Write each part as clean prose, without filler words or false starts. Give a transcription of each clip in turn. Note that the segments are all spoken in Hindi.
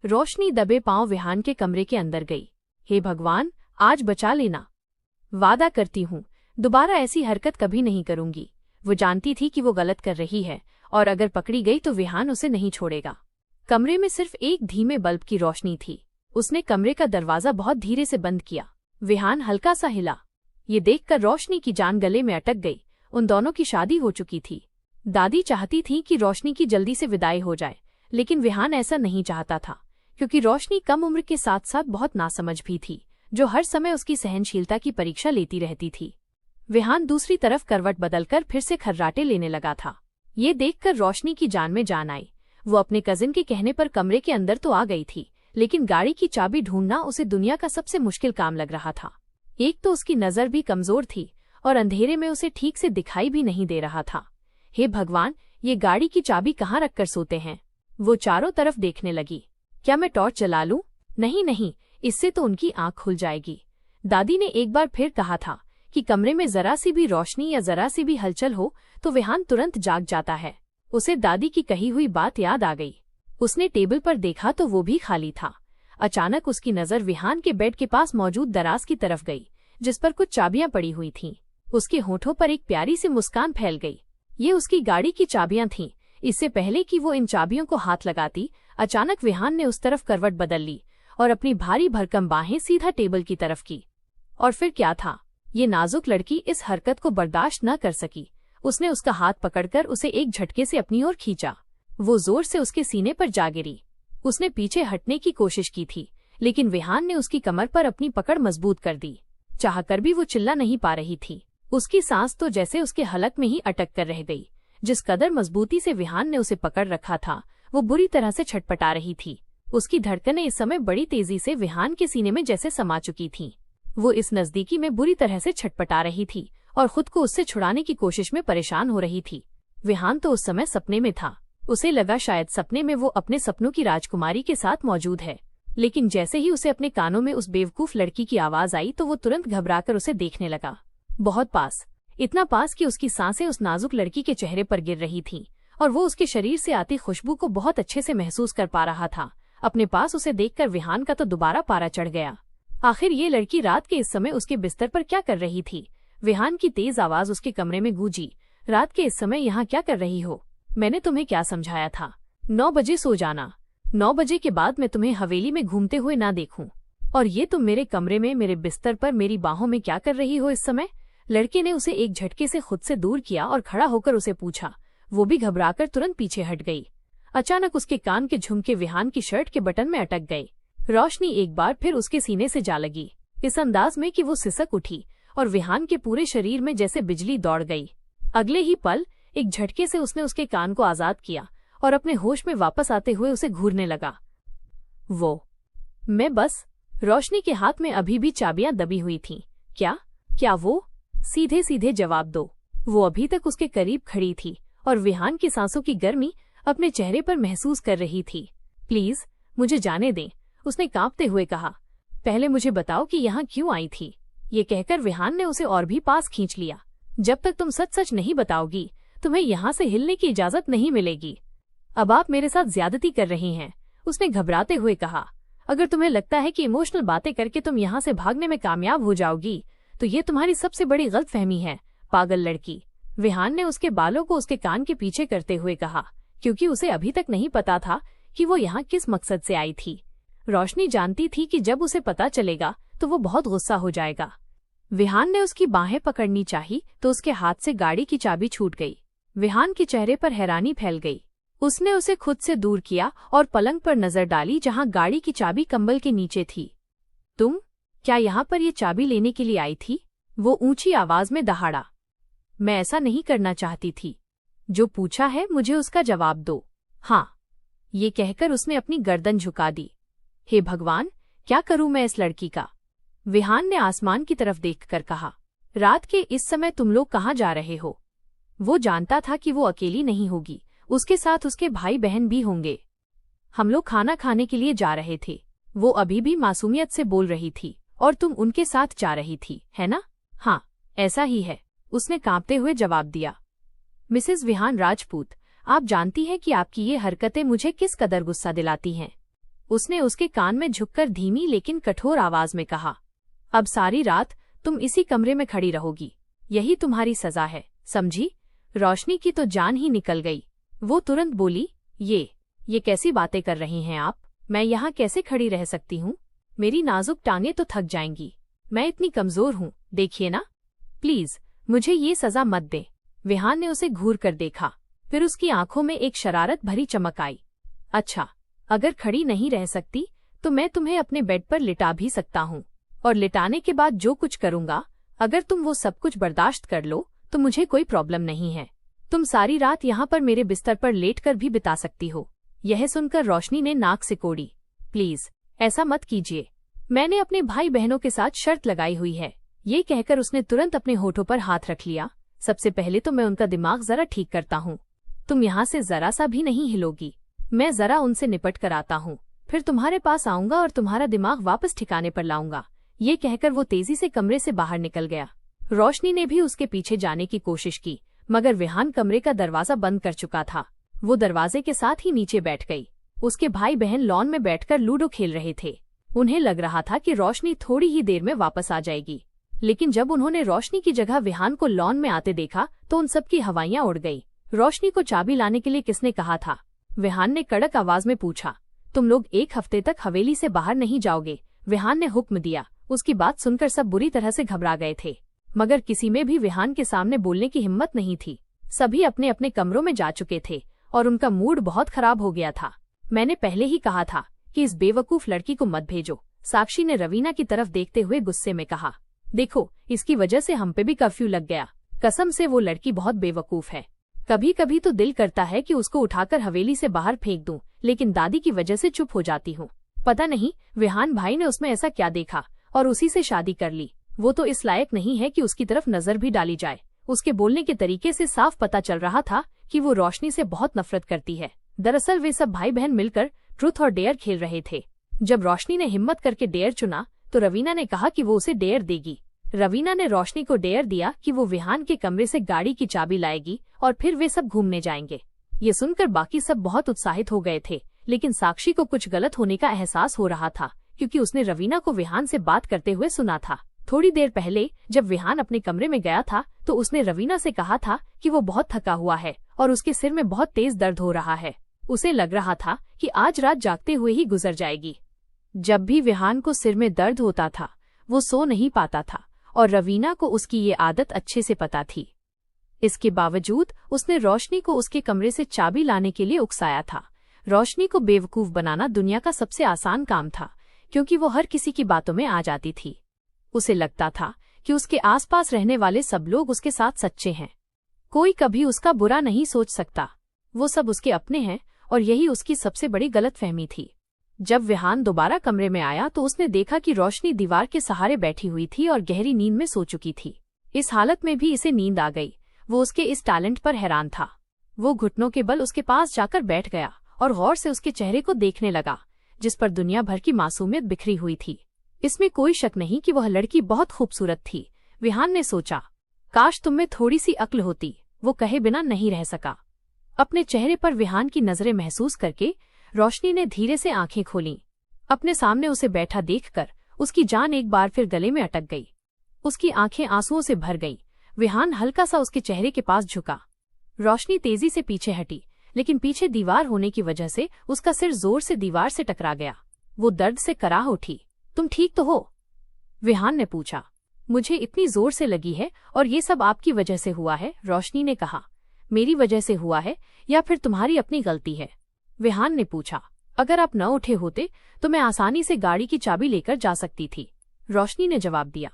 रोशनी दबे पांव विहान के कमरे के अंदर गई। हे भगवान, आज बचा लेना। वादा करती हूँ दोबारा ऐसी हरकत कभी नहीं करूंगी। वो जानती थी कि वो गलत कर रही है और अगर पकड़ी गई तो विहान उसे नहीं छोड़ेगा। कमरे में सिर्फ एक धीमे बल्ब की रोशनी थी। उसने कमरे का दरवाजा बहुत धीरे से बंद किया। विहान हल्का सा हिला। ये देखकर रोशनी की जान गले में अटक गई। उन दोनों की शादी हो चुकी थी। दादी चाहती थी कि रोशनी की जल्दी से विदाई हो जाए, लेकिन विहान ऐसा नहीं चाहता था, क्योंकि रोशनी कम उम्र के साथ साथ बहुत नासमझ भी थी, जो हर समय उसकी सहनशीलता की परीक्षा लेती रहती थी। विहान दूसरी तरफ करवट बदलकर फिर से खर्राटे लेने लगा था। ये देखकर रोशनी की जान में जान आई। वो अपने कजिन के कहने पर कमरे के अंदर तो आ गई थी, लेकिन गाड़ी की चाबी ढूंढना उसे दुनिया का सबसे मुश्किल काम लग रहा था। एक तो उसकी नजर भी कमजोर थी और अंधेरे में उसे ठीक से दिखाई भी नहीं दे रहा था। हे भगवान, ये गाड़ी की चाबी कहाँ रखकर सोते हैं? वो चारों तरफ देखने लगी। क्या मैं टॉर्च जला लूं? नहीं नहीं, इससे तो उनकी आंख खुल जाएगी। दादी ने एक बार फिर कहा था कि कमरे में जरा सी भी रोशनी या जरा सी भी हलचल हो तो विहान तुरंत जाग जाता है। उसे दादी की कही हुई बात याद आ गई। उसने टेबल पर देखा तो वो भी खाली था। अचानक उसकी नजर विहान के बेड के पास मौजूद दराज की तरफ गई, जिस पर कुछ चाबियां पड़ी हुई थीं। उसके होठों पर एक प्यारी सी मुस्कान फैल गई। ये उसकी गाड़ी की चाबियां थीं। इससे पहले कि वो इन चाबियों को हाथ लगाती, अचानक विहान ने उस तरफ करवट बदल ली और अपनी भारी भरकम बाहें सीधा टेबल की तरफ की। और फिर क्या था? ये नाजुक लड़की इस हरकत को बर्दाश्त न कर सकी। उसने उसका हाथ पकड़कर उसे एक झटके से अपनी ओर खींचा। वो जोर से उसके सीने पर जा गिरी। उसने पीछे हटने की कोशिश की थी, लेकिन विहान ने उसकी कमर पर अपनी पकड़ मजबूत कर दी। चाहकर भी वो चिल्ला नहीं पा रही थी। उसकी सांस तो जैसे उसके हलक में ही अटक कर रह गई। जिस कदर मजबूती से विहान ने उसे पकड़ रखा था, वो बुरी तरह से छटपटा रही थी। उसकी धड़कनें इस समय बड़ी तेजी से विहान के सीने में जैसे समा चुकी थीं। वो इस नजदीकी में बुरी तरह से छटपटा रही थी और खुद को उससे छुड़ाने की कोशिश में परेशान हो रही थी। विहान तो उस समय सपने में था। उसे लगा शायद सपने में वो अपने सपनों की राजकुमारी के साथ मौजूद है, लेकिन जैसे ही उसे अपने कानों में उस बेवकूफ लड़की की आवाज आई तो वो तुरंत घबराकर उसे देखने लगा। बहुत पास, इतना पास कि उसकी सांसें उस नाजुक लड़की के चेहरे पर गिर रही थीं और वो उसके शरीर से आती खुशबू को बहुत अच्छे से महसूस कर पा रहा था। अपने पास उसे देखकर विहान का तो दोबारा पारा चढ़ गया। आखिर ये लड़की रात के इस समय उसके बिस्तर पर क्या कर रही थी? विहान की तेज आवाज उसके कमरे में गूंजी। रात के इस समय यहाँ क्या कर रही हो? मैंने तुम्हें क्या समझाया था? 9 बजे सो जाना। 9 बजे के बाद मैं तुम्हें हवेली में घूमते हुए ना देखूं। और ये तुम मेरे कमरे में मेरे बिस्तर पर मेरी बाहों में क्या कर रही हो इस समय? लड़के ने उसे एक झटके से खुद से दूर किया और खड़ा होकर उसे पूछा। वो भी घबराकर तुरंत पीछे हट गई। अचानक उसके कान के झुमके विहान की शर्ट के बटन में अटक गए। रोशनी एक बार फिर उसके सीने से जा लगी, इस अंदाज में कि वो सिसक उठी और विहान के पूरे शरीर में जैसे बिजली दौड़ गई। अगले ही पल एक झटके से उसने उसके कान को आजाद किया और अपने होश में वापस आते हुए उसे घूरने लगा। मैं बस। रोशनी के हाथ में अभी भी चाबियां दबी हुई थीं। क्या वो? सीधे सीधे जवाब दो। वो अभी तक उसके करीब खड़ी थी और विहान की सांसों की गर्मी अपने चेहरे पर महसूस कर रही थी। प्लीज मुझे जाने दें, उसने कांपते हुए कहा। पहले मुझे बताओ कि यहाँ क्यों आई थी? ये कहकर विहान ने उसे और भी पास खींच लिया। जब तक तुम सच सच नहीं बताओगी, तुम्हें यहाँ से हिलने की इजाजत नहीं मिलेगी। अब आप मेरे साथ ज्यादती कर रही हैं, उसने घबराते हुए कहा। अगर तुम्हें लगता है कि इमोशनल बातें करके तुम यहाँ से भागने में कामयाब हो जाओगी, तो ये तुम्हारी सबसे बड़ी गलतफहमी है, पागल लड़की। विहान ने उसके बालों को उसके कान के पीछे करते हुए कहा, क्योंकि उसे अभी तक नहीं पता था कि वो यहाँ किस मकसद से आई थी। रोशनी जानती थी कि जब उसे पता चलेगा तो वो बहुत गुस्सा हो जाएगा। विहान ने उसकी बाहें पकड़नी चाही तो उसके हाथ से गाड़ी की चाबी छूट गई। विहान के चेहरे पर हैरानी फैल गई। उसने उसे खुद से दूर किया और पलंग पर नजर डाली जहां गाड़ी की चाबी कंबल के नीचे थी। तुम क्या यहाँ पर ये चाबी लेने के लिए आई थी? वो ऊंची आवाज में दहाड़ा। मैं ऐसा नहीं करना चाहती थी। जो पूछा है मुझे उसका जवाब दो। हाँ, ये कहकर उसने अपनी गर्दन झुका दी। हे भगवान, क्या करूं मैं इस लड़की का? विहान ने आसमान की तरफ देखकर कहा। रात के इस समय तुम लोग कहाँ जा रहे हो? वो जानता था कि वो अकेली नहीं होगी, उसके साथ उसके भाई बहन भी होंगे। हम लोग खाना खाने के लिए जा रहे थे। वो अभी भी मासूमियत से बोल रही थी। और तुम उनके साथ जा रही थी, है ना? हाँ, ऐसा ही है, उसने कांपते हुए जवाब दिया। मिसेस विहान राजपूत, आप जानती हैं कि आपकी ये हरकतें मुझे किस कदर गुस्सा दिलाती हैं। उसने उसके कान में झुककर धीमी लेकिन कठोर आवाज में कहा, अब सारी रात तुम इसी कमरे में खड़ी रहोगी, यही तुम्हारी सजा है, समझी? रोशनी की तो जान ही निकल गई। वो तुरंत बोली, ये कैसी बातें कर रही हैं आप? मैं यहाँ कैसे खड़ी रह सकती हूँ? मेरी नाजुक टांगें तो थक जाएंगी। मैं इतनी कमजोर हूँ, देखिए ना। प्लीज मुझे ये सजा मत दे। विहान ने उसे घूर कर देखा, फिर उसकी आंखों में एक शरारत भरी चमक आई। अच्छा, अगर खड़ी नहीं रह सकती तो मैं तुम्हें अपने बेड पर लिटा भी सकता हूँ, और लिटाने के बाद जो कुछ करूँगा, अगर तुम वो सब कुछ बर्दाश्त कर लो तो मुझे कोई प्रॉब्लम नहीं है। तुम सारी रात यहाँ पर मेरे बिस्तर पर लेटकर भी बिता सकती हो। यह सुनकर रोशनी ने नाक सिकोड़ी। प्लीज ऐसा मत कीजिए, मैंने अपने भाई बहनों के साथ शर्त लगाई हुई है। ये कहकर उसने तुरंत अपने होठों पर हाथ रख लिया। सबसे पहले तो मैं उनका दिमाग जरा ठीक करता हूँ। तुम यहाँ से जरा सा भी नहीं हिलोगी। मैं जरा उनसे निपट कर आता हूँ, फिर तुम्हारे पास आऊंगा और तुम्हारा दिमाग वापस ठिकाने पर लाऊंगा। ये कहकर वो तेजी से कमरे से बाहर निकल गया। रोशनी ने भी उसके पीछे जाने की कोशिश की, मगर विहान कमरे का दरवाजा बंद कर चुका था। वो दरवाजे के साथ ही नीचे बैठ गई। उसके भाई बहन लॉन में बैठकर लूडो खेल रहे थे। उन्हें लग रहा था कि रोशनी थोड़ी ही देर में वापस आ जाएगी, लेकिन जब उन्होंने रोशनी की जगह विहान को लॉन में आते देखा तो उन सबकी हवाइयां उड़ गई। रोशनी को चाबी लाने के लिए किसने कहा था? विहान ने कड़क आवाज में पूछा। तुम लोग 1 हफ्ते तक हवेली से बाहर नहीं जाओगे, विहान ने हुक्म दिया। उसकी बात सुनकर सब बुरी तरह से घबरा गए थे, मगर किसी में भी विहान के सामने बोलने की हिम्मत नहीं थी। सभी अपने अपने कमरों में जा चुके थे और उनका मूड बहुत खराब हो गया था। मैंने पहले ही कहा था कि इस बेवकूफ लड़की को मत भेजो, साक्षी ने रवीना की तरफ देखते हुए गुस्से में कहा। देखो, इसकी वजह से हम पे भी कर्फ्यू लग गया। कसम से वो लड़की बहुत बेवकूफ है। कभी कभी तो दिल करता है कि उसको उठाकर हवेली से बाहर फेंक दूं, लेकिन दादी की वजह से चुप हो जाती हूँ। पता नहीं विहान भाई ने उसमें ऐसा क्या देखा और उसी से शादी कर ली। वो तो इस लायक नहीं है कि उसकी तरफ नजर भी डाली जाए। उसके बोलने के तरीके से साफ पता चल रहा था कि वो रोशनी से बहुत नफरत करती है। दरअसल वे सब भाई बहन मिलकर ट्रूथ और डेयर खेल रहे थे। जब रोशनी ने हिम्मत करके डेयर चुना तो रवीना ने कहा कि वो उसे डेयर देगी। रवीना ने रोशनी को डेयर दिया कि वो विहान के कमरे से गाड़ी की चाबी लाएगी और फिर वे सब घूमने जाएंगे। ये सुनकर बाकी सब बहुत उत्साहित हो गए थे, लेकिन साक्षी को कुछ गलत होने का एहसास हो रहा था, क्योंकि उसने रवीना को विहान से बात करते हुए सुना था। थोड़ी देर पहले जब विहान अपने कमरे में गया था तो उसने रवीना से कहा था कि वो बहुत थका हुआ है और उसके सिर में बहुत तेज दर्द हो रहा है। उसे लग रहा था कि आज रात जागते हुए ही गुजर जाएगी। जब भी विहान को सिर में दर्द होता था वो सो नहीं पाता था, और रवीना को उसकी ये आदत अच्छे से पता थी। इसके बावजूद उसने रोशनी को उसके कमरे से चाबी लाने के लिए उकसाया था। रोशनी को बेवकूफ बनाना दुनिया का सबसे आसान काम था, क्योंकि वो हर किसी की बातों में आ जाती थी। उसे लगता था कि उसके आसपास रहने वाले सब लोग उसके साथ सच्चे हैं। कोई कभी उसका बुरा नहीं सोच सकता। वो सब उसके अपने हैं, और यही उसकी सबसे बड़ी गलतफहमी थी। जब विहान दोबारा कमरे में आया तो उसने देखा कि रोशनी दीवार के सहारे बैठी हुई थी और गहरी नींद में सो चुकी थी। इस हालत में भी इसे नींद आ गई। वो उसके इस टैलेंट पर हैरान था। वो घुटनों के बल उसके पास जाकर बैठ गया और गौर से उसके चेहरे को देखने लगा, जिस पर दुनिया भर की मासूमियत बिखरी हुई थी। इसमें कोई शक नहीं कि वह लड़की बहुत खूबसूरत थी। विहान ने सोचा, काश तुम में थोड़ी सी अक्ल होती। वो कहे बिना नहीं रह सका। अपने चेहरे पर विहान की नजरें महसूस करके रोशनी ने धीरे से आंखें खोलीं। अपने सामने उसे बैठा देखकर उसकी जान एक बार फिर गले में अटक गई। उसकी आंखें आंसुओं से भर गईं। विहान हल्का सा उसके चेहरे के पास झुका। रोशनी तेजी से पीछे हटी, लेकिन पीछे दीवार होने की वजह से उसका सिर जोर से दीवार से टकरा गया। वो दर्द से कराह उठी। तुम ठीक तो हो? विहान ने पूछा। मुझे इतनी जोर से लगी है और ये सब आपकी वजह से हुआ है, रोशनी ने कहा। मेरी वजह से हुआ है या फिर तुम्हारी अपनी गलती है? विहान ने पूछा। अगर आप न उठे होते तो मैं आसानी से गाड़ी की चाबी लेकर जा सकती थी, रोशनी ने जवाब दिया।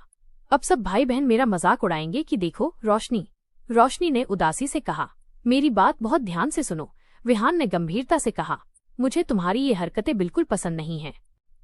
अब सब भाई बहन मेरा मजाक उड़ाएंगे कि देखो रोशनी ने उदासी से कहा। मेरी बात बहुत ध्यान से सुनो, विहान ने गंभीरता से कहा। मुझे तुम्हारी ये हरकतें बिल्कुल पसंद नहीं हैं।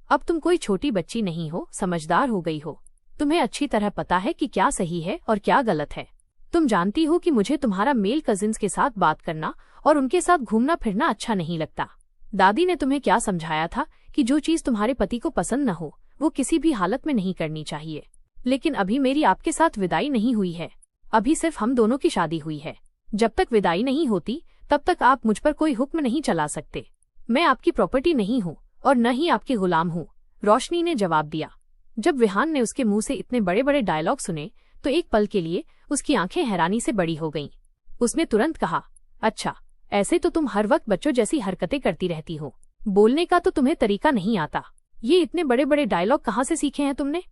अब तुम कोई छोटी बच्ची नहीं हो, समझदार हो गई हो। तुम्हें अच्छी तरह पता है कि क्या सही है और क्या गलत है। तुम जानती हो कि मुझे तुम्हारा मेल कजिन्स के साथ बात करना और उनके साथ घूमना फिरना अच्छा नहीं लगता। दादी ने तुम्हें क्या समझाया था कि जो चीज तुम्हारे पति को पसंद न हो वो किसी भी हालत में नहीं करनी चाहिए। लेकिन अभी मेरी आपके साथ विदाई नहीं हुई है। अभी सिर्फ हम दोनों की शादी हुई है। जब तक विदाई नहीं होती तब तक आप मुझ पर कोई हुक्म नहीं चला सकते। मैं आपकी प्रॉपर्टी नहीं हूँ और न ही आपकी गुलाम हूँ, रोशनी ने जवाब दिया। जब विहान ने उसके मुंह से इतने बड़े बड़े डायलॉग सुने तो एक पल के लिए उसकी आंखें हैरानी से बड़ी हो गईं। उसने तुरंत कहा, अच्छा, ऐसे तो तुम हर वक्त बच्चों जैसी हरकतें करती रहती हो, बोलने का तो तुम्हें तरीका नहीं आता। ये इतने बड़े बड़े डायलॉग कहाँ से सीखे हैं तुमने?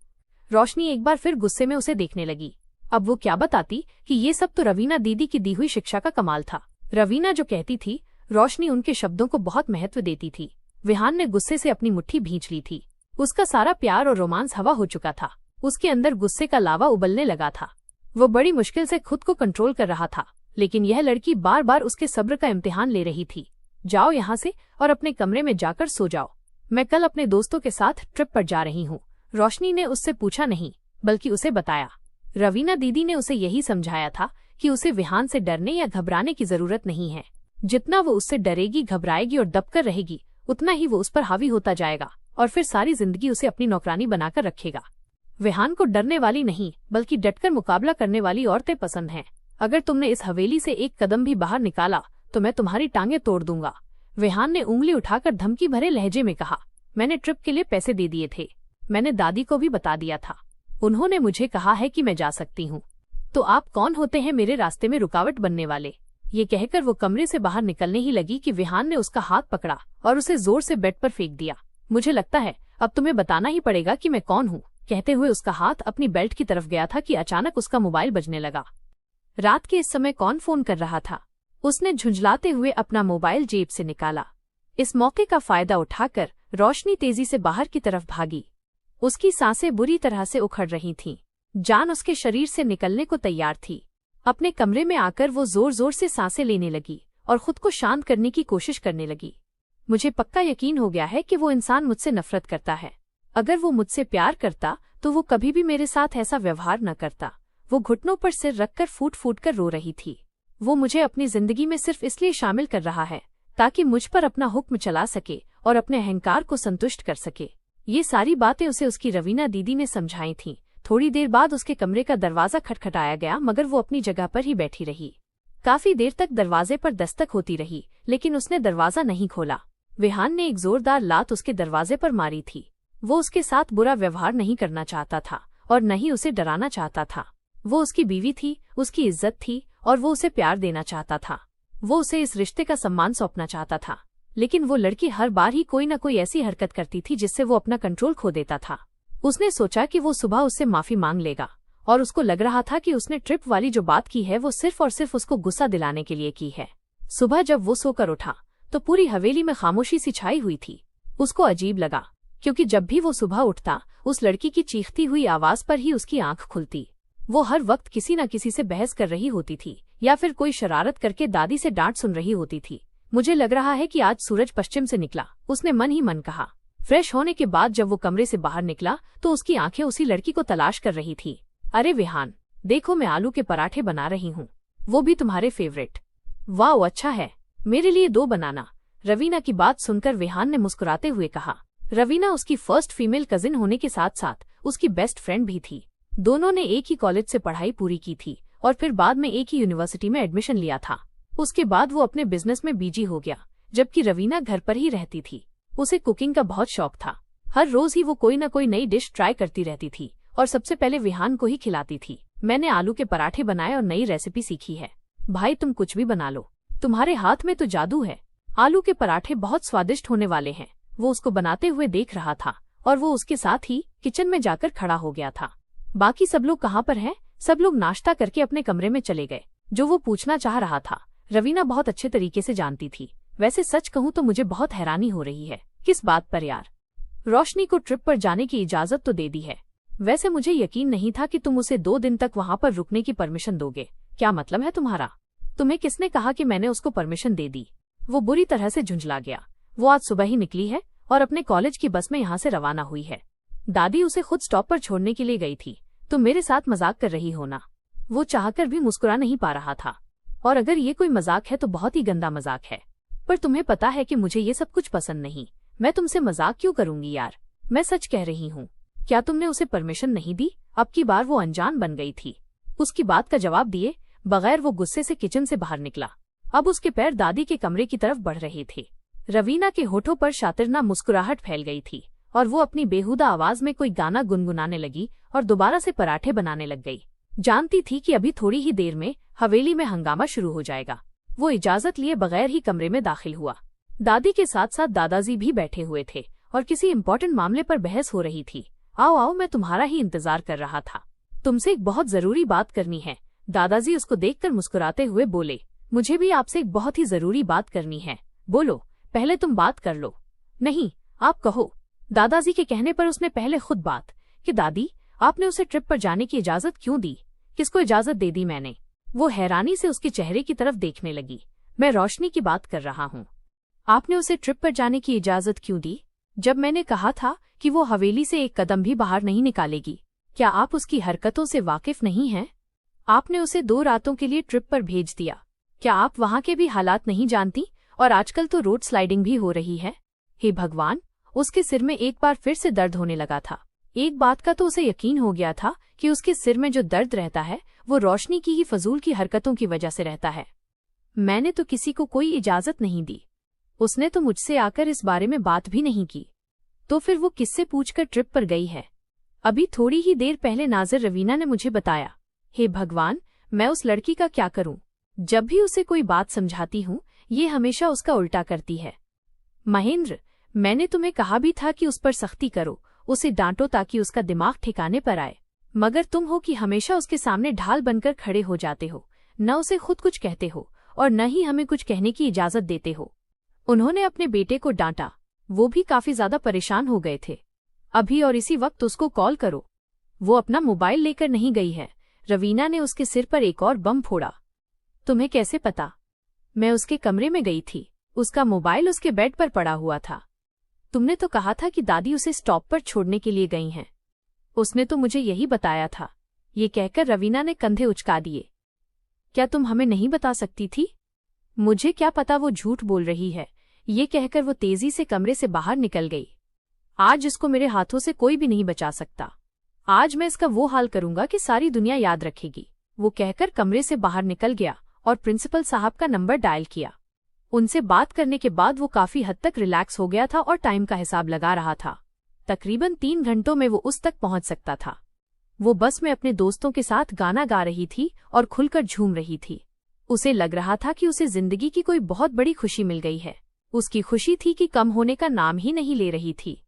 रोशनी एक बार फिर गुस्से में उसे देखने लगी। अब वो क्या बताती कि ये सब तो रवीना दीदी की दी हुई शिक्षा का कमाल था। रवीना जो कहती थी, रोशनी उनके शब्दों को बहुत महत्व देती थी। विहान ने गुस्से से अपनी मुट्ठी भींच ली थी। उसका सारा प्यार और रोमांस हवा हो चुका था। उसके अंदर गुस्से का लावा उबलने लगा था। वो बड़ी मुश्किल से खुद को कंट्रोल कर रहा था, लेकिन यह लड़की बार बार उसके सब्र का इम्तिहान ले रही थी। जाओ यहाँ से और अपने कमरे में जाकर सो जाओ। मैं कल अपने दोस्तों के साथ ट्रिप पर जा रही हूँ। रोशनी ने उससे पूछा नहीं, बल्कि उसे बताया। रवीना दीदी ने उसे यही समझाया था कि उसे विहान से डरने या घबराने की जरूरत नहीं है। जितना वो उससे डरेगी, घबराएगी और दबकर रहेगी, उतना ही वो उस पर हावी होता जाएगा और फिर सारी जिंदगी उसे अपनी नौकरानी बनाकर रखेगा। विहान को डरने वाली नहीं, बल्कि डटकर मुकाबला करने वाली औरतें पसंद हैं। अगर तुमने इस हवेली से एक कदम भी बाहर निकाला तो मैं तुम्हारी टांगें तोड़ दूंगा। विहान ने उंगली उठाकर धमकी भरे लहजे में कहा। मैंने ट्रिप के लिए पैसे दे दिए थे। मैंने दादी को भी बता दिया था। उन्होंने मुझे कहा है कि मैं जा सकती हूँ। तो आप कौन होते हैं मेरे रास्ते में रुकावट बनने वाले? ये कहकर वो कमरे से बाहर निकलने ही लगी कि विहान ने उसका हाथ पकड़ा और उसे जोर से बेड पर फेंक दिया। मुझे लगता है अब तुम्हें बताना ही पड़ेगा कि मैं कौन हूँ, कहते हुए उसका हाथ अपनी बेल्ट की तरफ गया था कि अचानक उसका मोबाइल बजने लगा। रात के इस समय कौन फोन कर रहा था? उसने झुंझलाते हुए अपना मोबाइल जेब से निकाला। इस मौके का फायदा उठाकर रोशनी तेजी से बाहर की तरफ भागी। उसकी सांसें बुरी तरह से उखड़ रही थीं। जान उसके शरीर से निकलने को तैयार थी। अपने कमरे में आकर वो जोर जोर से सांसें लेने लगी और खुद को शांत करने की कोशिश करने लगी। मुझे पक्का यकीन हो गया है कि वो इंसान मुझसे नफरत करता है। अगर वो मुझसे प्यार करता तो वो कभी भी मेरे साथ ऐसा व्यवहार न करता। वो घुटनों पर सिर रखकर फूट फूट कर रो रही थी। वो मुझे अपनी जिंदगी में सिर्फ इसलिए शामिल कर रहा है ताकि मुझ पर अपना हुक्म चला सके और अपने अहंकार को संतुष्ट कर सके। ये सारी बातें उसे उसकी रवीना दीदी ने समझाई थीं। थोड़ी देर बाद उसके कमरे का दरवाजा खटखटाया गया, मगर वो अपनी जगह पर ही बैठी रही। काफी देर तक दरवाजे पर दस्तक होती रही, लेकिन उसने दरवाजा नहीं खोला। विहान ने एक जोरदार लात उसके दरवाजे पर मारी थी। वो उसके साथ बुरा व्यवहार नहीं करना चाहता था और न ही उसे डराना चाहता था। वो उसकी बीवी थी, उसकी इज्जत थी और वो उसे प्यार देना चाहता था। वो उसे इस रिश्ते का सम्मान सौंपना चाहता था, लेकिन वो लड़की हर बार ही कोई न कोई ऐसी हरकत करती थी जिससे वो अपना कंट्रोल खो देता था। उसने सोचा कि वो सुबह उससे माफी मांग लेगा और उसको लग रहा था कि उसने ट्रिप वाली जो बात की है वो सिर्फ और सिर्फ उसको गुस्सा दिलाने के लिए की है। सुबह जब वो सोकर उठा तो पूरी हवेली में खामोशी सी छाई हुई थी। उसको अजीब लगा, क्योंकि जब भी वो सुबह उठता उस लड़की की चीखती हुई आवाज पर ही उसकी आंख खुलती। वो हर वक्त किसी न किसी से बहस कर रही होती थी या फिर कोई शरारत करके दादी से डांट सुन रही होती थी। मुझे लग रहा है कि आज सूरज पश्चिम से निकला, उसने मन ही मन कहा। फ्रेश होने के बाद जब वो कमरे से बाहर निकला तो उसकी आंखें उसी लड़की को तलाश कर रही थी। अरे विहान, देखो मैं आलू के पराठे बना रही हूँ, वो भी तुम्हारे फेवरेट। वाह, अच्छा है, मेरे लिए 2 बनाना। रवीना की बात सुनकर विहान ने मुस्कुराते हुए कहा। रवीना उसकी फर्स्ट फीमेल कजिन होने के साथ साथ उसकी बेस्ट फ्रेंड भी थी। दोनों ने एक ही कॉलेज से पढ़ाई पूरी की थी और फिर बाद में एक ही यूनिवर्सिटी में एडमिशन लिया था। उसके बाद वो अपने बिजनेस में बिजी हो गया, जबकि रवीना घर पर ही रहती थी। उसे कुकिंग का बहुत शौक था। हर रोज ही वो कोई न कोई नई डिश ट्राई करती रहती थी और सबसे पहले विहान को ही खिलाती थी। मैंने आलू के पराठे बनाए और नई रेसिपी सीखी है। भाई तुम कुछ भी बना लो, तुम्हारे हाथ में तो जादू है। आलू के पराठे बहुत स्वादिष्ट होने वाले हैं। वो उसको बनाते हुए देख रहा था और वो उसके साथ ही किचन में जाकर खड़ा हो गया था। बाकी सब लोग कहाँ पर हैं? सब लोग नाश्ता करके अपने कमरे में चले गए। जो वो पूछना चाह रहा था रवीना बहुत अच्छे तरीके से जानती थी। वैसे सच कहूँ तो मुझे बहुत हैरानी हो रही है। किस बात पर यार? रोशनी को ट्रिप पर जाने की इजाजत तो दे दी है। वैसे मुझे यकीन नहीं था कि तुम उसे 2 दिन तक वहाँ पर रुकने की परमिशन दोगे। क्या मतलब है तुम्हारा? तुम्हें किसने कहा कि मैंने उसको परमिशन दे दी? वो बुरी तरह से झुंझला गया। वो आज सुबह ही निकली है और अपने कॉलेज की बस में यहाँ से रवाना हुई है। दादी उसे खुद स्टॉप पर छोड़ने के लिए गई थी। तुम मेरे साथ मजाक कर रही हो ना? वो चाहकर भी मुस्कुरा नहीं पा रहा था। और अगर ये कोई मजाक है तो बहुत ही गंदा मजाक है। पर तुम्हें पता है कि मुझे ये सब कुछ पसंद नहीं। मैं तुमसे मजाक क्यों करूंगी यार? मैं सच कह रही हूँ। क्या तुमने उसे परमिशन नहीं दी? अब की बार वो अनजान बन गई थी। उसकी बात का जवाब दिए बगैर वो गुस्से से किचन से बाहर निकला। अब उसके पैर दादी के कमरे की तरफ बढ़ रहे थे। रवीना के होठों पर शातिरना मुस्कुराहट फैल गई थी और वो अपनी बेहुदा आवाज में कोई गाना गुनगुनाने लगी और दोबारा से पराठे बनाने लग गई। जानती थी कि अभी थोड़ी ही देर में हवेली में हंगामा शुरू हो जाएगा। वो इजाजत लिए बगैर ही कमरे में दाखिल हुआ। दादी के साथ साथ दादाजी भी बैठे हुए थे और किसी इम्पोर्टेंट मामले पर बहस हो रही थी। आओ आओ, मैं तुम्हारा ही इंतजार कर रहा था। तुमसे एक बहुत जरूरी बात करनी है। दादाजी उसको देखकर मुस्कुराते हुए बोले, मुझे भी आपसे एक बहुत ही जरूरी बात करनी है। बोलो, पहले तुम बात कर लो। नहीं, आप कहो। दादाजी के कहने पर उसने पहले खुद बात कि दादी, आपने उसे ट्रिप पर जाने की इजाजत क्यों दी? किसको इजाजत दे दी मैंने? वो हैरानी से उसके चेहरे की तरफ देखने लगी। मैं रोशनी की बात कर रहा हूँ। आपने उसे ट्रिप पर जाने की इजाजत क्यों दी, जब मैंने कहा था कि वो हवेली से एक कदम भी बाहर नहीं निकालेगी? क्या आप उसकी हरकतों से वाकिफ नहीं हैं? आपने उसे 2 रातों के लिए ट्रिप पर भेज दिया। क्या आप वहाँ के भी हालात नहीं जानती? और आजकल तो रोड स्लाइडिंग भी हो रही है। हे भगवान, उसके सिर में एक बार फिर से दर्द होने लगा था। एक बात का तो उसे यकीन हो गया था कि उसके सिर में जो दर्द रहता है वो रोशनी की ही फजूल की हरकतों की वजह से रहता है। मैंने तो किसी को कोई इजाजत नहीं दी। उसने तो मुझसे आकर इस बारे में बात भी नहीं की। तो फिर वो किससे पूछकर ट्रिप पर गई है? अभी थोड़ी ही देर पहले नाज़िर रवीना ने मुझे बताया। हे भगवान, मैं उस लड़की का क्या करूं? जब भी उसे कोई बात समझाती हूं, ये हमेशा उसका उल्टा करती है। महेंद्र, मैंने तुम्हें कहा भी था कि उस पर सख्ती करो, उसे डांटो ताकि उसका दिमाग ठिकाने पर आए। मगर तुम हो कि हमेशा उसके सामने ढाल बनकर खड़े हो जाते हो। न उसे खुद कुछ कहते हो और न ही हमें कुछ कहने की इजाजत देते हो। उन्होंने अपने बेटे को डांटा। वो भी काफी ज्यादा परेशान हो गए थे। अभी और इसी वक्त उसको कॉल करो। वो अपना मोबाइल लेकर नहीं गई है। रवीना ने उसके सिर पर एक और बम फोड़ा। तुम्हें कैसे पता? मैं उसके कमरे में गई थी। उसका मोबाइल उसके बेड पर पड़ा हुआ था। तुमने तो कहा था कि दादी उसे स्टॉप पर छोड़ने के लिए गई हैं। उसने तो मुझे यही बताया था। ये कहकर रवीना ने कंधे उचका दिए। क्या तुम हमें नहीं बता सकती थी? मुझे क्या पता वो झूठ बोल रही है। ये कहकर वो तेजी से कमरे से बाहर निकल गई। आज इसको मेरे हाथों से कोई भी नहीं बचा सकता। आज मैं इसका वो हाल करूंगा कि सारी दुनिया याद रखेगी। वो कहकर कमरे से बाहर निकल गया और प्रिंसिपल साहब का नंबर डायल किया। उनसे बात करने के बाद वो काफी हद तक रिलैक्स हो गया था और टाइम का हिसाब लगा रहा था। तकरीबन 3 घंटों में वो उस तक पहुंच सकता था। वो बस में अपने दोस्तों के साथ गाना गा रही थी और खुलकर झूम रही थी। उसे लग रहा था कि उसे जिंदगी की कोई बहुत बड़ी खुशी मिल गई है। उसकी खुशी थी कि कम होने का नाम ही नहीं ले रही थी।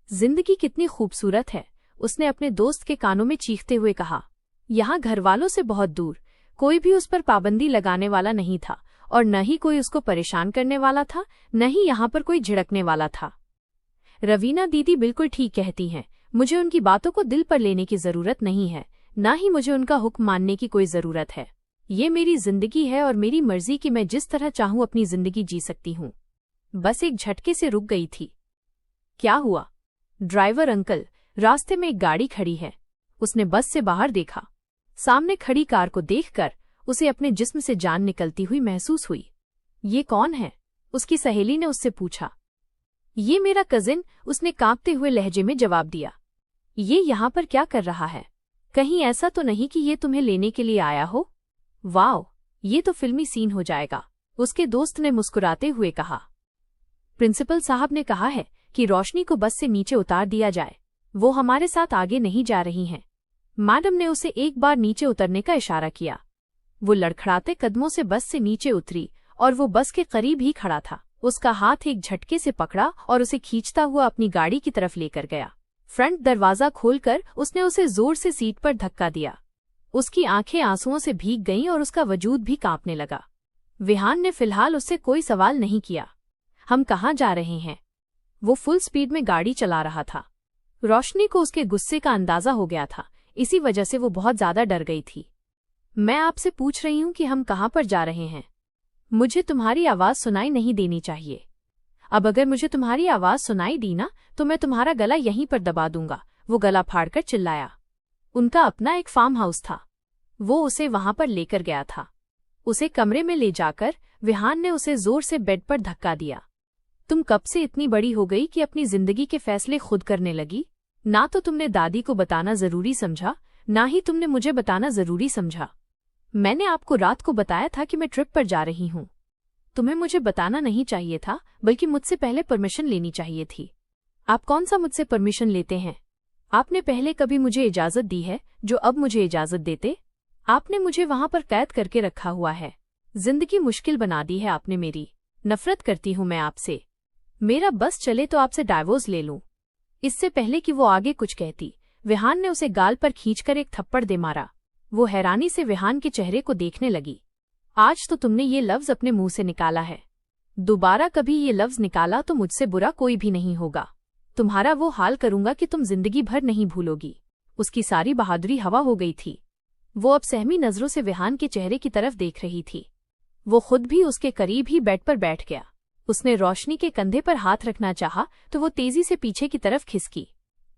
जिंदगी कितनी खूबसूरत है, उसने अपने दोस्त के कानों में चीखते हुए कहा। यहाँ घरवालों से बहुत दूर कोई भी उस पर पाबंदी लगाने वाला नहीं था और न ही कोई उसको परेशान करने वाला था, न ही यहाँ पर कोई झिड़कने वाला था। रवीना दीदी बिल्कुल ठीक कहती हैं। मुझे उनकी बातों को दिल पर लेने की जरूरत नहीं है, न ही मुझे उनका हुक्म मानने की कोई जरूरत है। ये मेरी जिंदगी है और मेरी मर्जी कि मैं जिस तरह चाहूं अपनी जिंदगी जी सकती हूँ। बस एक झटके से रुक गई थी। क्या हुआ? ड्राइवर अंकल, रास्ते में एक गाड़ी खड़ी है। उसने बस से बाहर देखा। सामने खड़ी कार को देखकर उसे अपने जिस्म से जान निकलती हुई महसूस हुई। ये कौन है? उसकी सहेली ने उससे पूछा। ये मेरा कजिन, उसने कांपते हुए लहजे में जवाब दिया। ये यहाँ पर क्या कर रहा है? कहीं ऐसा तो नहीं कि ये तुम्हें लेने के लिए आया हो? वाओ, ये तो फिल्मी सीन हो जाएगा, उसके दोस्त ने मुस्कुराते हुए कहा। प्रिंसिपल साहब ने कहा है कि रोशनी को बस से नीचे उतार दिया जाए। वो हमारे साथ आगे नहीं जा रही हैं। मैडम ने उसे एक बार नीचे उतरने का इशारा किया। वो लड़खड़ाते कदमों से बस से नीचे उतरी और वो बस के करीब ही खड़ा था। उसका हाथ एक झटके से पकड़ा और उसे खींचता हुआ अपनी गाड़ी की तरफ लेकर गया। फ्रंट दरवाजा खोलकर उसने उसे जोर से सीट पर धक्का दिया। उसकी आंखें आंसुओं से भीग गईं और उसका वजूद भी कांपने लगा। विहान ने फिलहाल उससे कोई सवाल नहीं किया। हम कहाँ जा रहे हैं? वो फुल स्पीड में गाड़ी चला रहा था। रोशनी को उसके गुस्से का अंदाजा हो गया था, इसी वजह से वो बहुत ज्यादा डर गई थी। मैं आपसे पूछ रही हूँ कि हम कहाँ पर जा रहे हैं? मुझे तुम्हारी आवाज सुनाई नहीं देनी चाहिए। अब अगर मुझे तुम्हारी आवाज सुनाई दी ना तो मैं तुम्हारा गला यहीं पर दबा दूंगा, वो गला फाड़कर चिल्लाया। उनका अपना एक फार्म हाउस था। वो उसे वहां पर लेकर गया था। उसे कमरे में ले जाकर विहान ने उसे जोर से बेड पर धक्का दिया। तुम कब से इतनी बड़ी हो गई कि अपनी जिंदगी के फैसले खुद करने लगी? ना तो तुमने दादी को बताना जरूरी समझा, ना ही तुमने मुझे बताना जरूरी समझा। मैंने आपको रात को बताया था कि मैं ट्रिप पर जा रही हूँ। तुम्हें मुझे बताना नहीं चाहिए था, बल्कि मुझसे पहले परमिशन लेनी चाहिए थी। आप कौन सा मुझसे परमिशन लेते हैं? आपने पहले कभी मुझे इजाजत दी है जो अब मुझे इजाजत देते? आपने मुझे वहां पर कैद करके रखा हुआ है। जिंदगी मुश्किल बना दी है आपने मेरी। नफरत करती हूं मैं आपसे। मेरा बस चले तो आपसे डाइवोर्स ले लूं। इससे पहले कि वो आगे कुछ कहती, विहान ने उसे गाल पर खींचकर एक थप्पड़ दे मारा। वो हैरानी से विहान के चेहरे को देखने लगी। आज तो तुमने ये लफ्ज अपने मुंह से निकाला है। दोबारा कभी ये लफ्ज निकाला तो मुझसे बुरा कोई भी नहीं होगा। तुम्हारा वो हाल करूंगा कि तुम जिंदगी भर नहीं भूलोगी। उसकी सारी बहादुरी हवा हो गई थी। वो अब सहमी नजरों से विहान के चेहरे की तरफ देख रही थी। वो खुद भी उसके करीब ही बेड पर बैठ गया। उसने रोशनी के कंधे पर हाथ रखना चाहा तो वो तेजी से पीछे की तरफ खिसकी।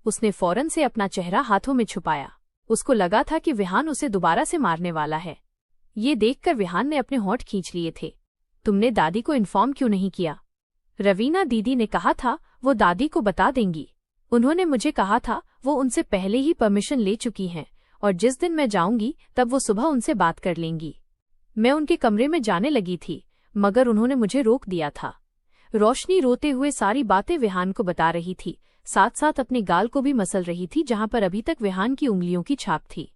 उसने फौरन से अपना चेहरा हाथों में छुपाया। उसको लगा था कि विहान उसे दोबारा से मारने वाला है। ये देखकर विहान ने अपने होंठ खींच लिए थे। तुमने दादी को इन्फॉर्म क्यों नहीं किया? रवीना दीदी ने कहा था वो दादी को बता देंगी। उन्होंने मुझे कहा था वो उनसे पहले ही परमिशन ले चुकी हैं और जिस दिन मैं जाऊंगी तब वो सुबह उनसे बात कर लेंगी। मैं उनके कमरे में जाने लगी थी मगर उन्होंने मुझे रोक दिया था। रोशनी रोते हुए सारी बातें विहान को बता रही थी, साथ साथ अपने गाल को भी मसल रही थी जहां पर अभी तक विहान की उंगलियों की छाप थी।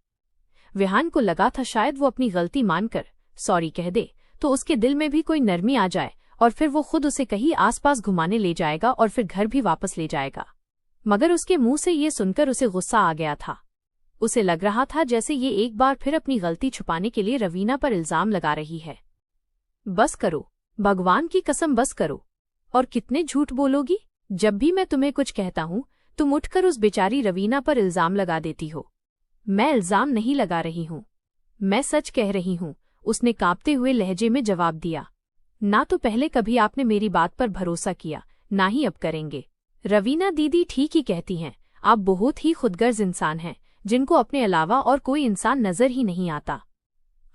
विहान को लगा था शायद वो अपनी गलती मानकर सॉरी कह दे तो उसके दिल में भी कोई नरमी आ जाए और फिर वो खुद उसे कहीं आसपास घुमाने ले जाएगा और फिर घर भी वापस ले जाएगा। मगर उसके मुंह से ये सुनकर उसे गुस्सा आ गया था। उसे लग रहा था जैसे ये एक बार फिर अपनी गलती छुपाने के लिए रवीना पर इल्जाम लगा रही है। बस करो, भगवान की कसम बस करो। और कितने झूठ बोलोगी? जब भी मैं तुम्हें कुछ कहता हूं तुम उठकर उस बेचारी रवीना पर इल्जाम लगा देती हो। मैं इल्जाम नहीं लगा रही हूं, मैं सच कह रही हूं, उसने कांपते हुए लहजे में जवाब दिया। ना तो पहले कभी आपने मेरी बात पर भरोसा किया, ना ही अब करेंगे। रवीना दीदी ठीक ही कहती हैं, आप बहुत ही खुदगर्ज इंसान हैं जिनको अपने अलावा और कोई इंसान नजर ही नहीं आता।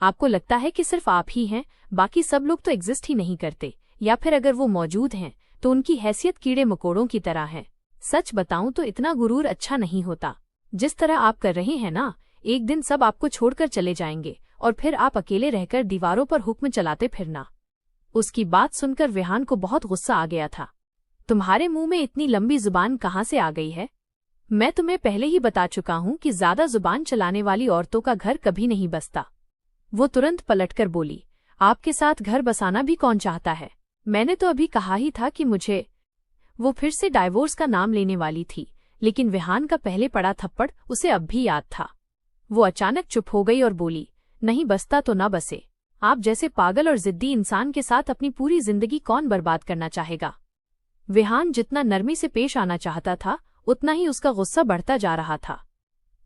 आपको लगता है कि सिर्फ आप ही हैं, बाकी सब लोग तो एग्जिस्ट ही नहीं करते, या फिर अगर वो मौजूद हैं तो उनकी हैसियत कीड़े मकोड़ों की तरह है। सच बताऊं तो इतना गुरूर अच्छा नहीं होता। जिस तरह आप कर रहे हैं ना, एक दिन सब आपको छोड़कर चले जाएंगे और फिर आप अकेले रहकर दीवारों पर हुक्म चलाते फिरना। उसकी बात सुनकर विहान को बहुत गुस्सा आ गया था। तुम्हारे मुंह में इतनी लंबी जुबान कहाँ से आ गई है? मैं तुम्हें पहले ही बता चुका हूं कि ज्यादा जुबान चलाने वाली औरतों का घर कभी नहीं बसता। वो तुरंत पलटकर बोली, आपके साथ घर बसाना भी कौन चाहता है? मैंने तो अभी कहा ही था कि मुझे। वो फिर से डाइवोर्स का नाम लेने वाली थी, लेकिन विहान का पहले पड़ा थप्पड़ उसे अब भी याद था। वो अचानक चुप हो गई और बोली, नहीं बसता तो न बसे। आप जैसे पागल और जिद्दी इंसान के साथ अपनी पूरी जिंदगी कौन बर्बाद करना चाहेगा? विहान जितना नरमी से पेश आना चाहता था उतना ही उसका गुस्सा बढ़ता जा रहा था।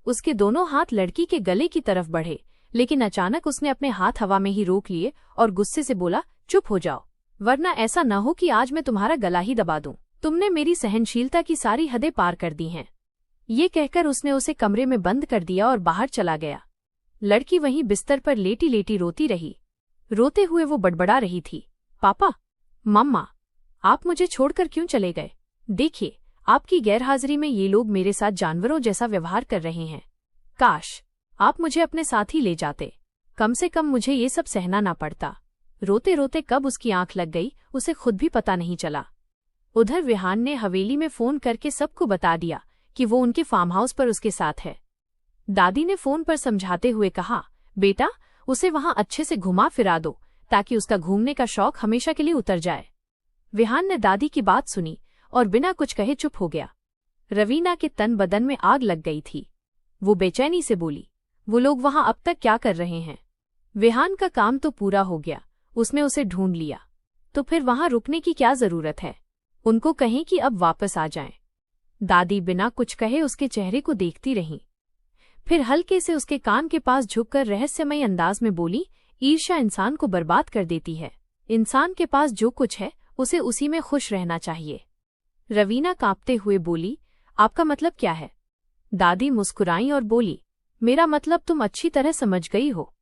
उसके दोनों हाथ लड़की के गले की तरफ बढ़े, लेकिन अचानक उसने अपने हाथ हवा में ही रोक लिए और गुस्से से बोला, चुप हो जाओ, वरना ऐसा न हो कि आज मैं तुम्हारा गला ही दबा दूं। तुमने मेरी सहनशीलता की सारी हदें पार कर दी हैं। ये कहकर उसने उसे कमरे में बंद कर दिया और बाहर चला गया। लड़की वहीं बिस्तर पर लेटी लेटी रोती रही। रोते हुए वो बड़बड़ा रही थी, पापा, मम्मा, आप मुझे छोड़कर क्यों चले गए? देखिए, आपकी गैरहाजिरी में ये लोग मेरे साथ जानवरों जैसा व्यवहार कर रहे हैं। काश आप मुझे अपने साथ ही ले जाते, कम से कम मुझे ये सब सहना ना पड़ता। रोते रोते कब उसकी आंख लग गई उसे खुद भी पता नहीं चला। उधर विहान ने हवेली में फोन करके सबको बता दिया कि वो उनके फार्म हाउस पर उसके साथ है। दादी ने फोन पर समझाते हुए कहा, बेटा उसे वहां अच्छे से घुमा फिरा दो ताकि उसका घूमने का शौक हमेशा के लिए उतर जाए। विहान ने दादी की बात सुनी और बिना कुछ कहे चुप हो गया। रवीना के तन बदन में आग लग गई थी। वो बेचैनी से बोली, वो लोग वहां अब तक क्या कर रहे हैं? विहान का काम तो पूरा हो गया, उसने उसे ढूंढ लिया, तो फिर वहां रुकने की क्या जरूरत है? उनको कहें कि अब वापस आ जाएं। दादी बिना कुछ कहे उसके चेहरे को देखती रहीं। फिर हल्के से उसके कान के पास झुककर रहस्यमय अंदाज में बोली, ईर्ष्या इंसान को बर्बाद कर देती है। इंसान के पास जो कुछ है उसे उसी में खुश रहना चाहिए। रवीना कांपते हुए बोली, आपका मतलब क्या है? दादी मुस्कुराई और बोली, मेरा मतलब तुम अच्छी तरह समझ गई हो।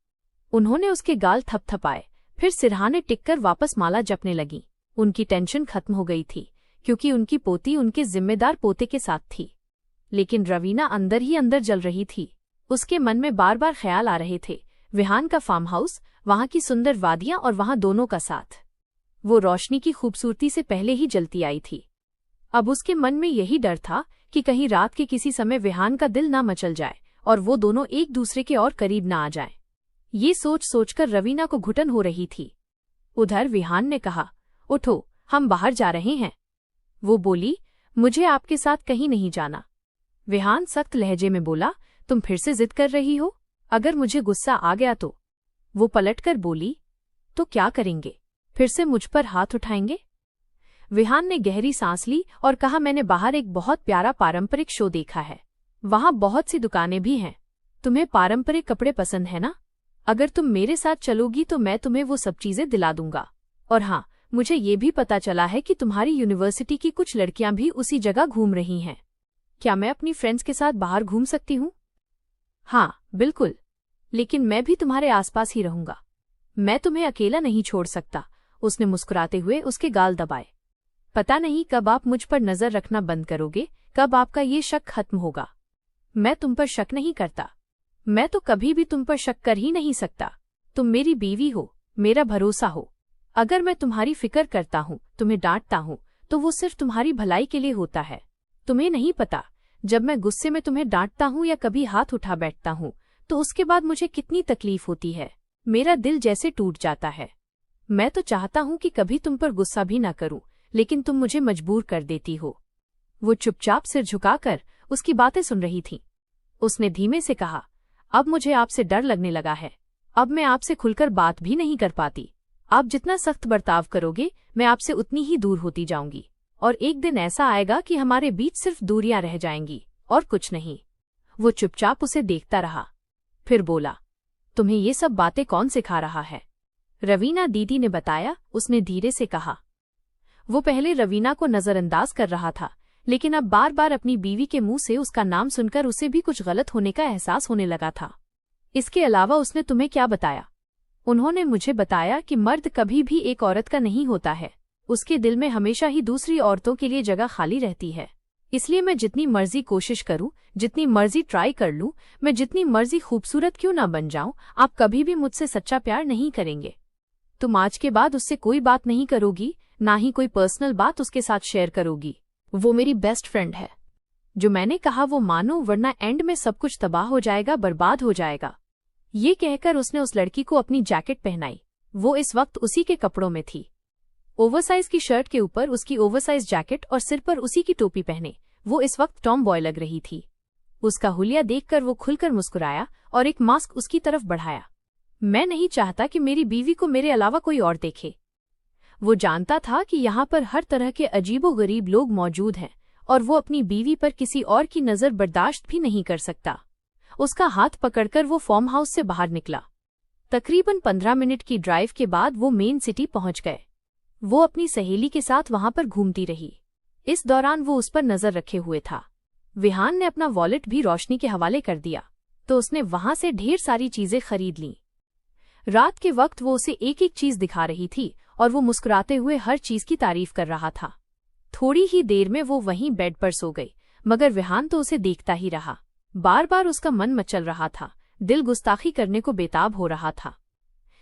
उन्होंने उसके गाल थपथपाए, फिर सिरहाने टिककर वापस माला जपने लगी। उनकी टेंशन खत्म हो गई थी क्योंकि उनकी पोती उनके जिम्मेदार पोते के साथ थी। लेकिन रवीना अंदर ही अंदर जल रही थी। उसके मन में बार बार ख्याल आ रहे थे, विहान का फार्म हाउस, वहां की सुंदर वादियां और वहां दोनों का साथ। वो रोशनी की खूबसूरती से पहले ही जलती आई थी। अब उसके मन में यही डर था कि कहीं रात के किसी समय विहान का दिल ना मचल जाए और वो दोनों एक दूसरे के और करीब ना आ जाएं। ये सोच सोचकर रवीना को घुटन हो रही थी। उधर विहान ने कहा, उठो, हम बाहर जा रहे हैं। वो बोली, मुझे आपके साथ कहीं नहीं जाना। विहान सख्त लहजे में बोला, तुम फिर से जिद कर रही हो? अगर मुझे गुस्सा आ गया तो? वो पलटकर बोली, तो क्या करेंगे? फिर से मुझ पर हाथ उठाएंगे? विहान ने गहरी सांस ली और कहा, मैंने बाहर एक बहुत प्यारा पारंपरिक शो देखा है। वहां बहुत सी दुकानें भी हैं। तुम्हें पारंपरिक कपड़े पसंद है ना? अगर तुम मेरे साथ चलोगी तो मैं तुम्हें वो सब चीजें दिला दूंगा। और हाँ, मुझे ये भी पता चला है कि तुम्हारी यूनिवर्सिटी की कुछ लड़कियां भी उसी जगह घूम रही हैं। क्या मैं अपनी फ्रेंड्स के साथ बाहर घूम सकती हूँ? हाँ, बिल्कुल, लेकिन मैं भी तुम्हारे आसपास ही रहूंगा। मैं तुम्हें अकेला नहीं छोड़ सकता। उसने मुस्कुराते हुए उसके गाल दबाए। पता नहीं कब आप मुझ पर नजर रखना बंद करोगे, कब आपका ये शक खत्म होगा। मैं तुम पर शक नहीं करता। मैं तो कभी भी तुम पर शक कर ही नहीं सकता। तुम मेरी बीवी हो, मेरा भरोसा हो। अगर मैं तुम्हारी फिक्र करता हूँ, तुम्हें डांटता हूँ, तो वो सिर्फ तुम्हारी भलाई के लिए होता है। तुम्हें नहीं पता, जब मैं गुस्से में तुम्हें डांटता हूँ या कभी हाथ उठा बैठता हूँ तो उसके बाद मुझे कितनी तकलीफ होती है। मेरा दिल जैसे टूट जाता है। मैं तो चाहता हूँ कि कभी तुम पर गुस्सा भी ना करूँ, लेकिन तुम मुझे मजबूर कर देती हो। वो चुपचाप सिर झुकाकर उसकी बातें सुन रही थी। उसने धीमे से कहा, अब मुझे आपसे डर लगने लगा है। अब मैं आपसे खुलकर बात भी नहीं कर पाती। आप जितना सख्त बर्ताव करोगे, मैं आपसे उतनी ही दूर होती जाऊंगी। और एक दिन ऐसा आएगा कि हमारे बीच सिर्फ दूरियां रह जाएंगी और कुछ नहीं। वो चुपचाप उसे देखता रहा, फिर बोला, तुम्हें ये सब बातें कौन सिखा रहा है? रवीना दीदी ने बताया, उसने धीरे से कहा। वो पहले रवीना को नजरअंदाज कर रहा था, लेकिन अब बार बार अपनी बीवी के मुंह से उसका नाम सुनकर उसे भी कुछ गलत होने का एहसास होने लगा था। इसके अलावा उसने तुम्हें क्या बताया? उन्होंने मुझे बताया कि मर्द कभी भी एक औरत का नहीं होता है। उसके दिल में हमेशा ही दूसरी औरतों के लिए जगह खाली रहती है। इसलिए मैं जितनी मर्जी कोशिश करूं, जितनी मर्जी ट्राई कर लूं, मैं जितनी मर्जी खूबसूरत क्यों ना बन जाऊं, आप कभी भी मुझसे सच्चा प्यार नहीं करेंगे। तुम आज के बाद उससे कोई बात नहीं करोगी, ना ही कोई पर्सनल बात उसके साथ शेयर करोगी। वो मेरी बेस्ट फ्रेंड है। जो मैंने कहा वो मानो, वरना एंड में सब कुछ तबाह हो जाएगा, बर्बाद हो जाएगा। ये कहकर उसने उस लड़की को अपनी जैकेट पहनाई। वो इस वक्त उसी के कपड़ों में थी। ओवरसाइज की शर्ट के ऊपर उसकी ओवरसाइज जैकेट और सिर पर उसी की टोपी पहने वो इस वक्त टॉम बॉय लग रही थी। उसका हुलिया देखकर वो खुलकर मुस्कुराया और एक मास्क उसकी तरफ बढ़ाया। मैं नहीं चाहता कि मेरी बीवी को मेरे अलावा कोई और देखे। वो जानता था कि यहाँ पर हर तरह के अजीबोगरीब लोग मौजूद हैं और वो अपनी बीवी पर किसी और की नज़र बर्दाश्त भी नहीं कर सकता। उसका हाथ पकड़कर वो फार्म हाउस से बाहर निकला। तकरीबन 15 मिनट की ड्राइव के बाद वो मेन सिटी पहुंच गए। वो अपनी सहेली के साथ वहां पर घूमती रही। इस दौरान वो उस पर नजर रखे हुए था। विहान ने अपना वॉलेट भी रोशनी के हवाले कर दिया, तो उसने वहां से ढेर सारी चीजें खरीद लीं। रात के वक्त वो उसे एक एक चीज दिखा रही थी और वो मुस्कुराते हुए हर चीज की तारीफ कर रहा था। थोड़ी ही देर में वो वहीं बेड पर सो गई, मगर विहान तो उसे देखता ही रहा। बार बार उसका मन मचल रहा था, दिल गुस्ताखी करने को बेताब हो रहा था।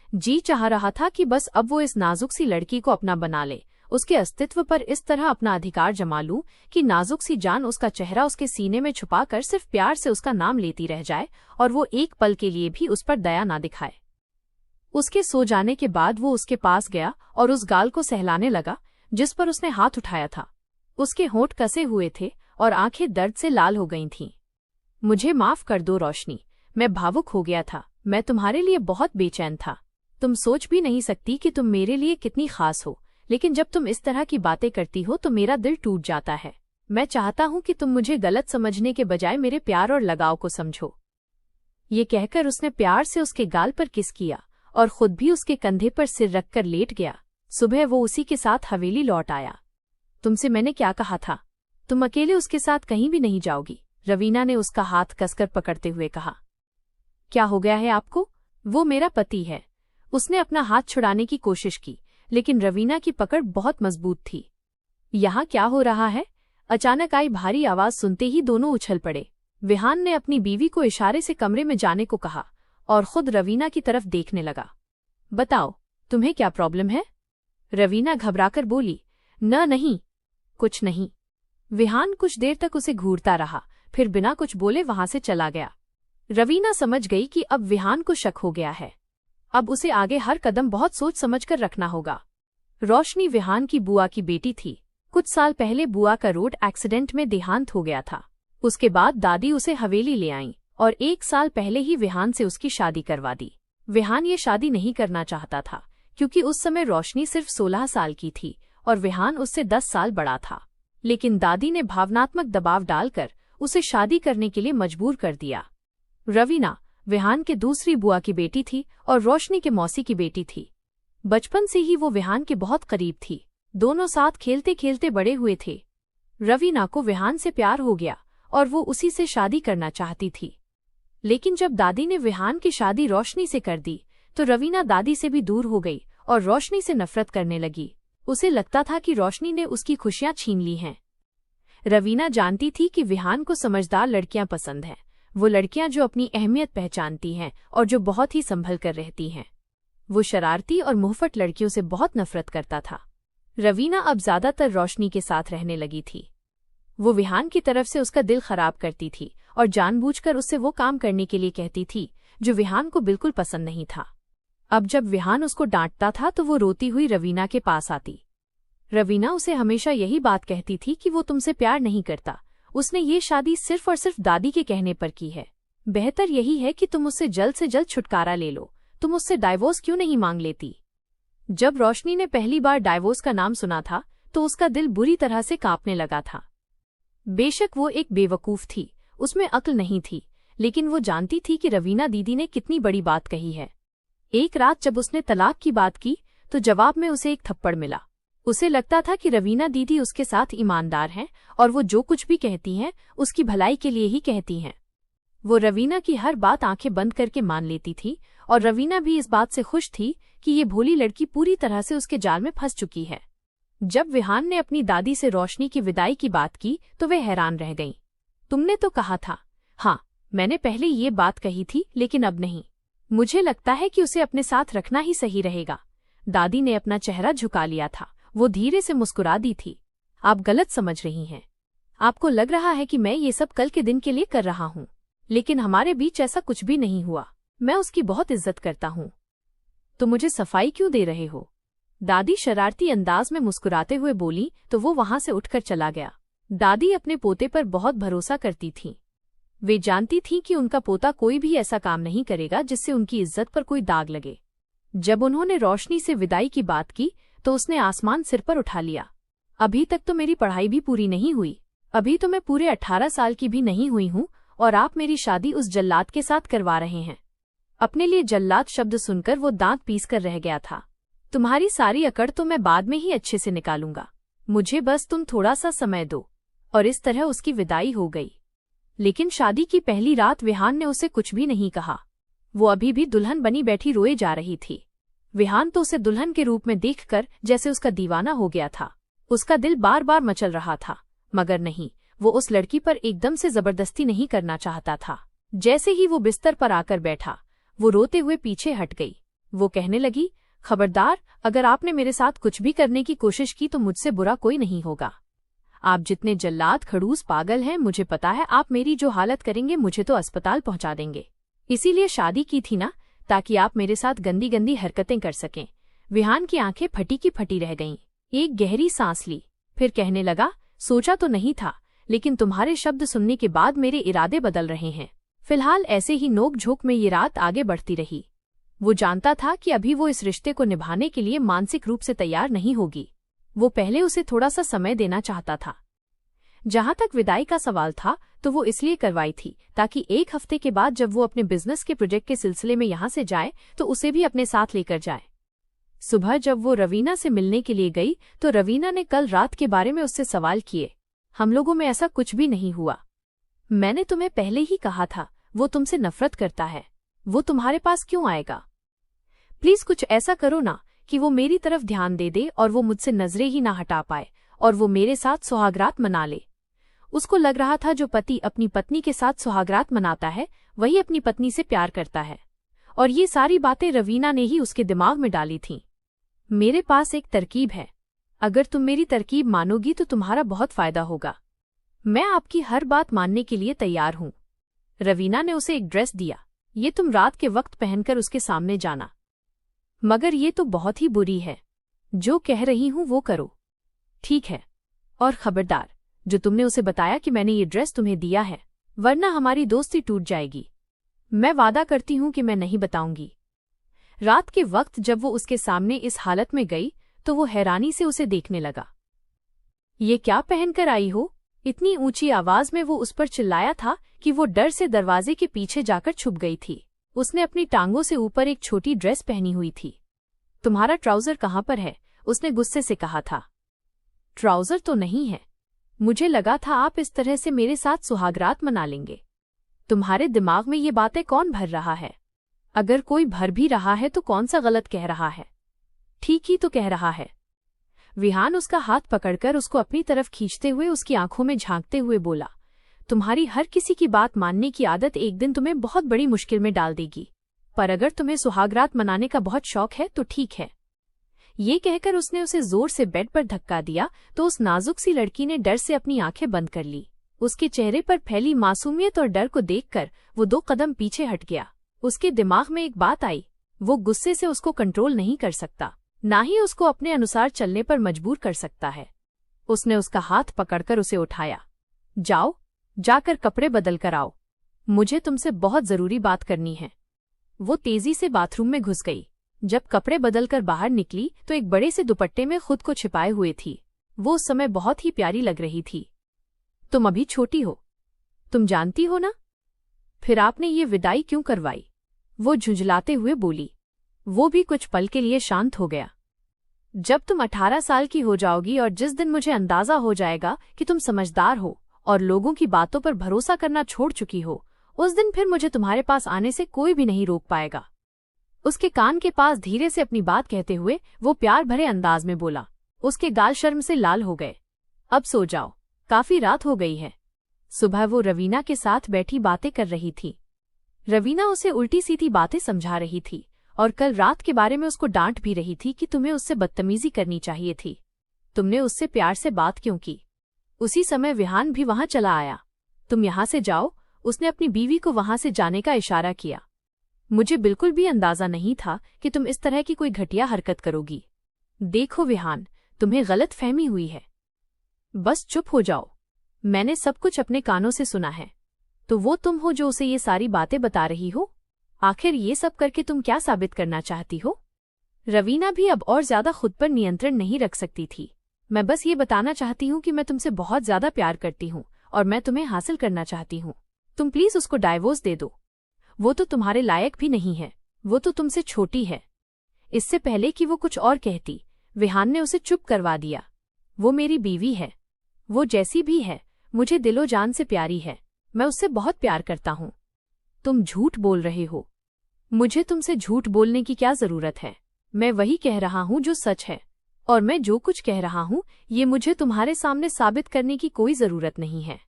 जी चाह रहा था कि बस अब वो इस नाजुक सी लड़की को अपना बना ले, उसके अस्तित्व पर इस तरह अपना अधिकार जमा लूं कि नाजुक सी जान उसका चेहरा उसके सीने में छुपाकर सिर्फ प्यार से उसका नाम लेती रह जाए और वो एक पल के लिए भी उस पर दया ना दिखाए। उसके सो जाने के बाद वो उसके पास गया और उस गाल को सहलाने लगा जिस पर उसने हाथ उठाया था। उसके होंठ कसे हुए थे और आंखें दर्द से लाल हो गई थीं। मुझे माफ कर दो रोशनी, मैं भावुक हो गया था। मैं तुम्हारे लिए बहुत बेचैन था। तुम सोच भी नहीं सकती कि तुम मेरे लिए कितनी खास हो, लेकिन जब तुम इस तरह की बातें करती हो तो मेरा दिल टूट जाता है। मैं चाहता हूं कि तुम मुझे गलत समझने के बजाय मेरे प्यार और लगाव को समझो। ये कहकर उसने प्यार से उसके गाल पर किस किया और खुद भी उसके कंधे पर सिर रखकर लेट गया। सुबह वो उसी के साथ हवेली लौट आया। तुमसे मैंने क्या कहा था? तुम अकेले उसके साथ कहीं भी नहीं जाओगी, रवीना ने उसका हाथ कसकर पकड़ते हुए कहा। क्या हो गया है आपको? वो मेरा पति है। उसने अपना हाथ छुड़ाने की कोशिश की, लेकिन रवीना की पकड़ बहुत मजबूत थी। यहाँ क्या हो रहा है? अचानक आई भारी आवाज सुनते ही दोनों उछल पड़े। विहान ने अपनी बीवी को इशारे से कमरे में जाने को कहा और खुद रवीना की तरफ देखने लगा। बताओ, तुम्हें क्या प्रॉब्लम है? रवीना घबराकर बोली, नहीं, कुछ नहीं। विहान कुछ देर तक उसे घूरता रहा, फिर बिना कुछ बोले वहां से चला गया। रवीना समझ गई कि अब विहान को शक हो गया है। अब उसे आगे हर कदम बहुत सोच समझकर रखना होगा। रोशनी विहान की बुआ की बेटी थी। कुछ साल पहले बुआ का रोड एक्सीडेंट में देहांत हो गया था। उसके बाद दादी उसे हवेली ले आईं और 1 साल पहले ही विहान से उसकी शादी करवा दी। विहान ये शादी नहीं करना चाहता था क्योंकि उस समय रोशनी सिर्फ 16 साल की थी और विहान उससे 10 साल बड़ा था। लेकिन दादी ने भावनात्मक दबाव डालकर उसे शादी करने के लिए मजबूर कर दिया। रवीना विहान के दूसरी बुआ की बेटी थी और रोशनी के मौसी की बेटी थी। बचपन से ही वो विहान के बहुत करीब थी। दोनों साथ खेलते खेलते बड़े हुए थे। रवीना को विहान से प्यार हो गया और वो उसी से शादी करना चाहती थी। लेकिन जब दादी ने विहान की शादी रोशनी से कर दी तो रवीना दादी से भी दूर हो गई और रोशनी से नफरत करने लगी। उसे लगता था कि रोशनी ने उसकी खुशियां छीन ली हैं। रवीना जानती थी कि विहान को समझदार लड़कियां पसंद हैं, वो लड़कियां जो अपनी अहमियत पहचानती हैं और जो बहुत ही संभल कर रहती हैं। वो शरारती और मुहफट लड़कियों से बहुत नफरत करता था। रवीना अब ज्यादातर रोशनी के साथ रहने लगी थी। वो विहान की तरफ से उसका दिल खराब करती थी और जानबूझकर उससे वो काम करने के लिए कहती थी जो विहान को बिल्कुल पसंद नहीं था। अब जब विहान उसको डांटता था तो वो रोती हुई रवीना के पास आती। रवीना उसे हमेशा यही बात कहती थी कि वो तुमसे प्यार नहीं करता, उसने ये शादी सिर्फ और सिर्फ दादी के कहने पर की है। बेहतर यही है कि तुम उससे जल्द से जल्द छुटकारा ले लो। तुम उससे डाइवोर्स क्यों नहीं मांग लेती? जब रोशनी ने पहली बार डाइवोर्स का नाम सुना था तो उसका दिल बुरी तरह से कांपने लगा था। बेशक वो एक बेवकूफ थी, उसमें अक्ल नहीं थी, लेकिन वो जानती थी कि रवीना दीदी ने कितनी बड़ी बात कही है। एक रात जब उसने तलाक की बात की तो जवाब में उसे एक थप्पड़ मिला। उसे लगता था कि रवीना दीदी उसके साथ ईमानदार हैं और वो जो कुछ भी कहती हैं उसकी भलाई के लिए ही कहती हैं। वो रवीना की हर बात आंखें बंद करके मान लेती थी और रवीना भी इस बात से खुश थी कि ये भोली लड़की पूरी तरह से उसके जाल में फंस चुकी है। जब विहान ने अपनी दादी से रोशनी की विदाई की बात की तो वे हैरान रह गईं। तुमने तो कहा था। हाँ, मैंने पहले ये बात कही थी, लेकिन अब नहीं। मुझे लगता है कि उसे अपने साथ रखना ही सही रहेगा। दादी ने अपना चेहरा झुका लिया था। वो धीरे से मुस्कुरा दी थी। आप गलत समझ रही हैं। आपको लग रहा है कि मैं ये सब कल के दिन के लिए कर रहा हूँ, लेकिन हमारे बीच ऐसा कुछ भी नहीं हुआ। मैं उसकी बहुत इज्जत करता हूँ। तो मुझे सफाई क्यों दे रहे हो? दादी शरारती अंदाज में मुस्कुराते हुए बोली तो वो वहां से उठकर चला गया। दादी अपने पोते पर बहुत भरोसा करती थीं। वे जानती थीं कि उनका पोता कोई भी ऐसा काम नहीं करेगा जिससे उनकी इज्जत पर कोई दाग लगे। जब उन्होंने रोशनी से विदाई की बात की तो उसने आसमान सिर पर उठा लिया। अभी तक तो मेरी पढ़ाई भी पूरी नहीं हुई। अभी तो मैं पूरे 18 साल की भी नहीं हुई हूँ और आप मेरी शादी उस जल्लाद के साथ करवा रहे हैं। अपने लिए जल्लाद शब्द सुनकर वो दांत पीस कर रह गया था। तुम्हारी सारी अकड़ तो मैं बाद में ही अच्छे से निकालूंगा, मुझे बस तुम थोड़ा सा समय दो। और इस तरह उसकी विदाई हो गई। लेकिन शादी की पहली रात विहान ने उसे कुछ भी नहीं कहा। वो अभी भी दुल्हन बनी बैठी रोए जा रही थी। विहान तो उसे दुल्हन के रूप में देखकर जैसे उसका दीवाना हो गया था। उसका दिल बार बार मचल रहा था, मगर नहीं, वो उस लड़की पर एकदम से जबरदस्ती नहीं करना चाहता था। जैसे ही वो बिस्तर पर आकर बैठा, वो रोते हुए पीछे हट गई। वो कहने लगी, खबरदार, अगर आपने मेरे साथ कुछ भी करने की कोशिश की तो मुझसे बुरा कोई नहीं होगा। आप जितने जल्लाद खड़ूस पागल हैं, मुझे पता है आप मेरी जो हालत करेंगे मुझे तो अस्पताल पहुंचा देंगे। इसीलिए शादी की थी ना, ताकि आप मेरे साथ गंदी गंदी हरकतें कर सकें। विहान की आंखें फटी की फटी रह गईं। एक गहरी सांस ली, फिर कहने लगा, सोचा तो नहीं था, लेकिन तुम्हारे शब्द सुनने के बाद मेरे इरादे बदल रहे हैं। फिलहाल ऐसे ही नोक झोंक में ये रात आगे बढ़ती रही। वो जानता था कि अभी वो इस रिश्ते को निभाने के लिए मानसिक रूप से तैयार नहीं होगी। वो पहले उसे थोड़ा सा समय देना चाहता था। जहां तक विदाई का सवाल था तो वो इसलिए करवाई थी ताकि 1 हफ्ते के बाद जब वो अपने बिजनेस के प्रोजेक्ट के सिलसिले में यहां से जाए तो उसे भी अपने साथ लेकर जाए। सुबह जब वो रवीना से मिलने के लिए गई तो रवीना ने कल रात के बारे में उससे सवाल किए। हम लोगों में ऐसा कुछ भी नहीं हुआ। मैंने तुम्हें पहले ही कहा था, वो तुमसे नफरत करता है। वो तुम्हारे पास क्यों आएगा? प्लीज कुछ ऐसा करो ना कि वो मेरी तरफ ध्यान दे दे और वो मुझसे नजरें ही ना हटा पाए और वो मेरे साथ सुहागरात मना ले। उसको लग रहा था जो पति अपनी पत्नी के साथ सुहागरात मनाता है वही अपनी पत्नी से प्यार करता है, और ये सारी बातें रवीना ने ही उसके दिमाग में डाली थीं। मेरे पास एक तरकीब है। अगर तुम मेरी तरकीब मानोगी तो तुम्हारा बहुत फायदा होगा। मैं आपकी हर बात मानने के लिए तैयार हूं। रवीना ने उसे एक ड्रेस दिया। ये तुम रात के वक्त पहनकर उसके सामने जाना। मगर ये तो बहुत ही बुरी है। जो कह रही हूं वो करो। ठीक है। और खबरदार, जो तुमने उसे बताया कि मैंने ये ड्रेस तुम्हें दिया है, वरना हमारी दोस्ती टूट जाएगी। मैं वादा करती हूं कि मैं नहीं बताऊंगी। रात के वक्त जब वो उसके सामने इस हालत में गई तो वो हैरानी से उसे देखने लगा। ये क्या पहनकर आई हो? इतनी ऊंची आवाज में वो उस पर चिल्लाया था कि वो डर से दरवाजे के पीछे जाकर छुप गई थी। उसने अपनी टांगों से ऊपर एक छोटी ड्रेस पहनी हुई थी। तुम्हारा ट्राउजर कहाँ पर है? उसने गुस्से से कहा था। ट्राउजर तो नहीं है। मुझे लगा था आप इस तरह से मेरे साथ सुहागरात मना लेंगे। तुम्हारे दिमाग में ये बातें कौन भर रहा है? अगर कोई भर भी रहा है तो कौन सा गलत कह रहा है? ठीक ही तो कह रहा है। विहान उसका हाथ पकड़कर उसको अपनी तरफ खींचते हुए उसकी आंखों में झांकते हुए बोला, तुम्हारी हर किसी की बात मानने की आदत एक दिन तुम्हें बहुत बड़ी मुश्किल में डाल देगी। पर अगर तुम्हें सुहागरात मनाने का बहुत शौक है तो ठीक है। ये कहकर उसने उसे जोर से बेड पर धक्का दिया तो उस नाजुक सी लड़की ने डर से अपनी आंखें बंद कर ली। उसके चेहरे पर फैली मासूमियत और डर को देखकर वो 2 कदम पीछे हट गया। उसके दिमाग में एक बात आई। वो गुस्से से उसको कंट्रोल नहीं कर सकता, ना ही उसको अपने अनुसार चलने पर मजबूर कर सकता है। उसने उसका हाथ पकड़कर उसे उठाया। जाओ, जाकर कपड़े बदल कर आओ। मुझे तुमसे बहुत जरूरी बात करनी है। वो तेजी से बाथरूम में घुस गई। जब कपड़े बदलकर बाहर निकली तो एक बड़े से दुपट्टे में खुद को छिपाए हुए थी। वो उस समय बहुत ही प्यारी लग रही थी। तुम अभी छोटी हो, तुम जानती हो ना? फिर आपने ये विदाई क्यों करवाई? वो झुंझलाते हुए बोली। वो भी कुछ पल के लिए शांत हो गया। जब तुम 18 साल की हो जाओगी और जिस दिन मुझे अंदाजा हो जाएगा कि तुम समझदार हो और लोगों की बातों पर भरोसा करना छोड़ चुकी हो, उस दिन फिर मुझे तुम्हारे पास आने से कोई भी नहीं रोक पाएगा। उसके कान के पास धीरे से अपनी बात कहते हुए वो प्यार भरे अंदाज में बोला। उसके गाल शर्म से लाल हो गए। अब सो जाओ, काफी रात हो गई है। सुबह वो रवीना के साथ बैठी बातें कर रही थी। रवीना उसे उल्टी सीधी बातें समझा रही थी और कल रात के बारे में उसको डांट भी रही थी कि तुम्हें उससे बदतमीजी करनी चाहिए थी। तुमने उससे प्यार से बात क्यों की? उसी समय विहान भी वहां चला आया। तुम यहां से जाओ, उसने अपनी बीवी को वहां से जाने का इशारा किया। मुझे बिल्कुल भी अंदाजा नहीं था कि तुम इस तरह की कोई घटिया हरकत करोगी। देखो विहान, तुम्हें गलत फहमी हुई है। बस चुप हो जाओ। मैंने सब कुछ अपने कानों से सुना है। तो वो तुम हो जो उसे ये सारी बातें बता रही हो? आखिर ये सब करके तुम क्या साबित करना चाहती हो? रवीना भी अब और ज्यादा खुद पर नियंत्रण नहीं रख सकती थी। मैं बस ये बताना चाहती हूँ कि मैं तुमसे बहुत ज्यादा प्यार करती हूँ और मैं तुम्हें हासिल करना चाहती हूँ। तुम प्लीज उसको डाइवोर्स दे दो। वो तो तुम्हारे लायक भी नहीं है। वो तो तुमसे छोटी है। इससे पहले कि वो कुछ और कहती, विहान ने उसे चुप करवा दिया। वो मेरी बीवी है। वो जैसी भी है, मुझे दिलो जान से प्यारी है। मैं उससे बहुत प्यार करता हूँ। तुम झूठ बोल रहे हो। मुझे तुमसे झूठ बोलने की क्या जरूरत है? मैं वही कह रहा हूँ जो सच है। और मैं जो कुछ कह रहा हूँ ये मुझे तुम्हारे सामने साबित करने की कोई जरूरत नहीं है।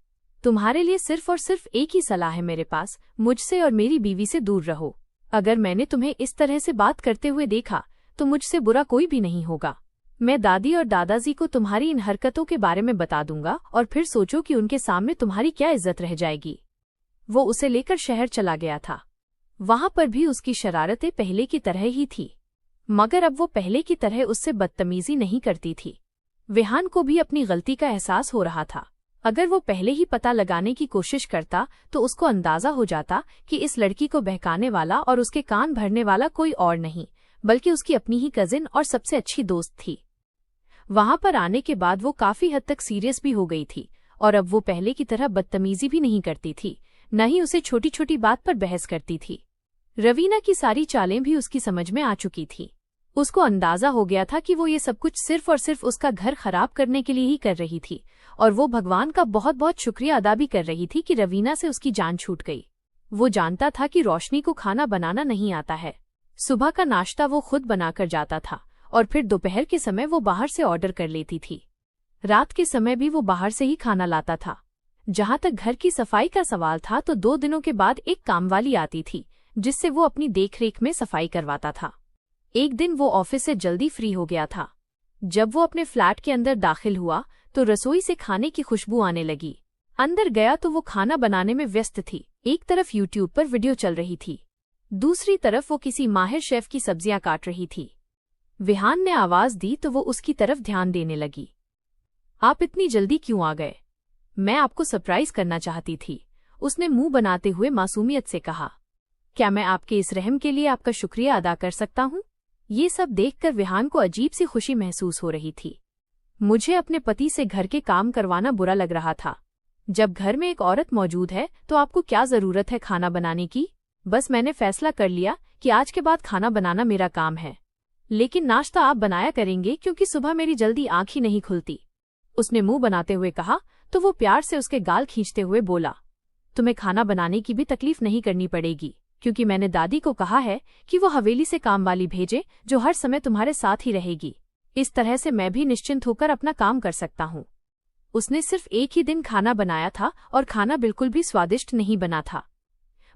तुम्हारे लिए सिर्फ और सिर्फ एक ही सलाह है मेरे पास, मुझसे और मेरी बीवी से दूर रहो। अगर मैंने तुम्हें इस तरह से बात करते हुए देखा तो मुझसे बुरा कोई भी नहीं होगा। मैं दादी और दादाजी को तुम्हारी इन हरकतों के बारे में बता दूंगा और फिर सोचो कि उनके सामने तुम्हारी क्या इज्जत रह जाएगी। वो उसे लेकर शहर चला गया था। वहां पर भी उसकी शरारतें पहले की तरह ही थी, मगर अब वो पहले की तरह उससे बदतमीजी नहीं करती थी। विहान को भी अपनी गलती का एहसास हो रहा था। अगर वो पहले ही पता लगाने की कोशिश करता तो उसको अंदाजा हो जाता कि इस लड़की को बहकाने वाला और उसके कान भरने वाला कोई और नहीं बल्कि उसकी अपनी ही कजिन और सबसे अच्छी दोस्त थी। वहां पर आने के बाद वो काफी हद तक सीरियस भी हो गई थी और अब वो पहले की तरह बदतमीजी भी नहीं करती थी, न ही उसे छोटी छोटी बात पर बहस करती थी। रवीना की सारी चालें भी उसकी समझ में आ चुकी थी। उसको अंदाजा हो गया था कि वो ये सब कुछ सिर्फ और सिर्फ उसका घर खराब करने के लिए ही कर रही थी और वो भगवान का बहुत बहुत शुक्रिया अदा भी कर रही थी कि रवीना से उसकी जान छूट गई। वो जानता था कि रोशनी को खाना बनाना नहीं आता है। सुबह का नाश्ता वो खुद बनाकर जाता था और फिर दोपहर के समय वो बाहर से ऑर्डर कर लेती थी। रात के समय भी वो बाहर से ही खाना लाता था। जहां तक घर की सफाई का सवाल था तो 2 दिनों के बाद एक कामवाली आती थी जिससे वो अपनी देखरेख में सफाई करवाता था। एक दिन वो ऑफिस से जल्दी फ्री हो गया था। जब वो अपने फ्लैट के अंदर दाखिल हुआ तो रसोई से खाने की खुशबू आने लगी। अंदर गया तो वो खाना बनाने में व्यस्त थी। एक तरफ यूट्यूब पर वीडियो चल रही थी, दूसरी तरफ वो किसी माहिर शेफ की सब्जियां काट रही थी। विहान ने आवाज दी तो वो उसकी तरफ ध्यान देने लगी। आप इतनी जल्दी क्यों आ गए? मैं आपको सरप्राइज करना चाहती थी, उसने मुंह बनाते हुए मासूमियत से कहा। क्या मैं आपके इस रहम के लिए आपका शुक्रिया अदा कर सकता हूँ? ये सब देखकर विहान को अजीब सी खुशी महसूस हो रही थी। मुझे अपने पति से घर के काम करवाना बुरा लग रहा था। जब घर में एक औरत मौजूद है तो आपको क्या जरूरत है खाना बनाने की? बस मैंने फैसला कर लिया कि आज के बाद खाना बनाना मेरा काम है, लेकिन नाश्ता आप बनाया करेंगे क्योंकि सुबह मेरी जल्दी आँख ही नहीं खुलती, उसने मुंह बनाते हुए कहा। तो वो प्यार से उसके गाल खींचते हुए बोला, तुम्हें खाना बनाने की भी तकलीफ नहीं करनी पड़ेगी, क्योंकि मैंने दादी को कहा है कि वो हवेली से काम वाली भेजे जो हर समय तुम्हारे साथ ही रहेगी। इस तरह से मैं भी निश्चिंत होकर अपना काम कर सकता हूँ। उसने सिर्फ एक ही दिन खाना बनाया था और खाना बिल्कुल भी स्वादिष्ट नहीं बना था,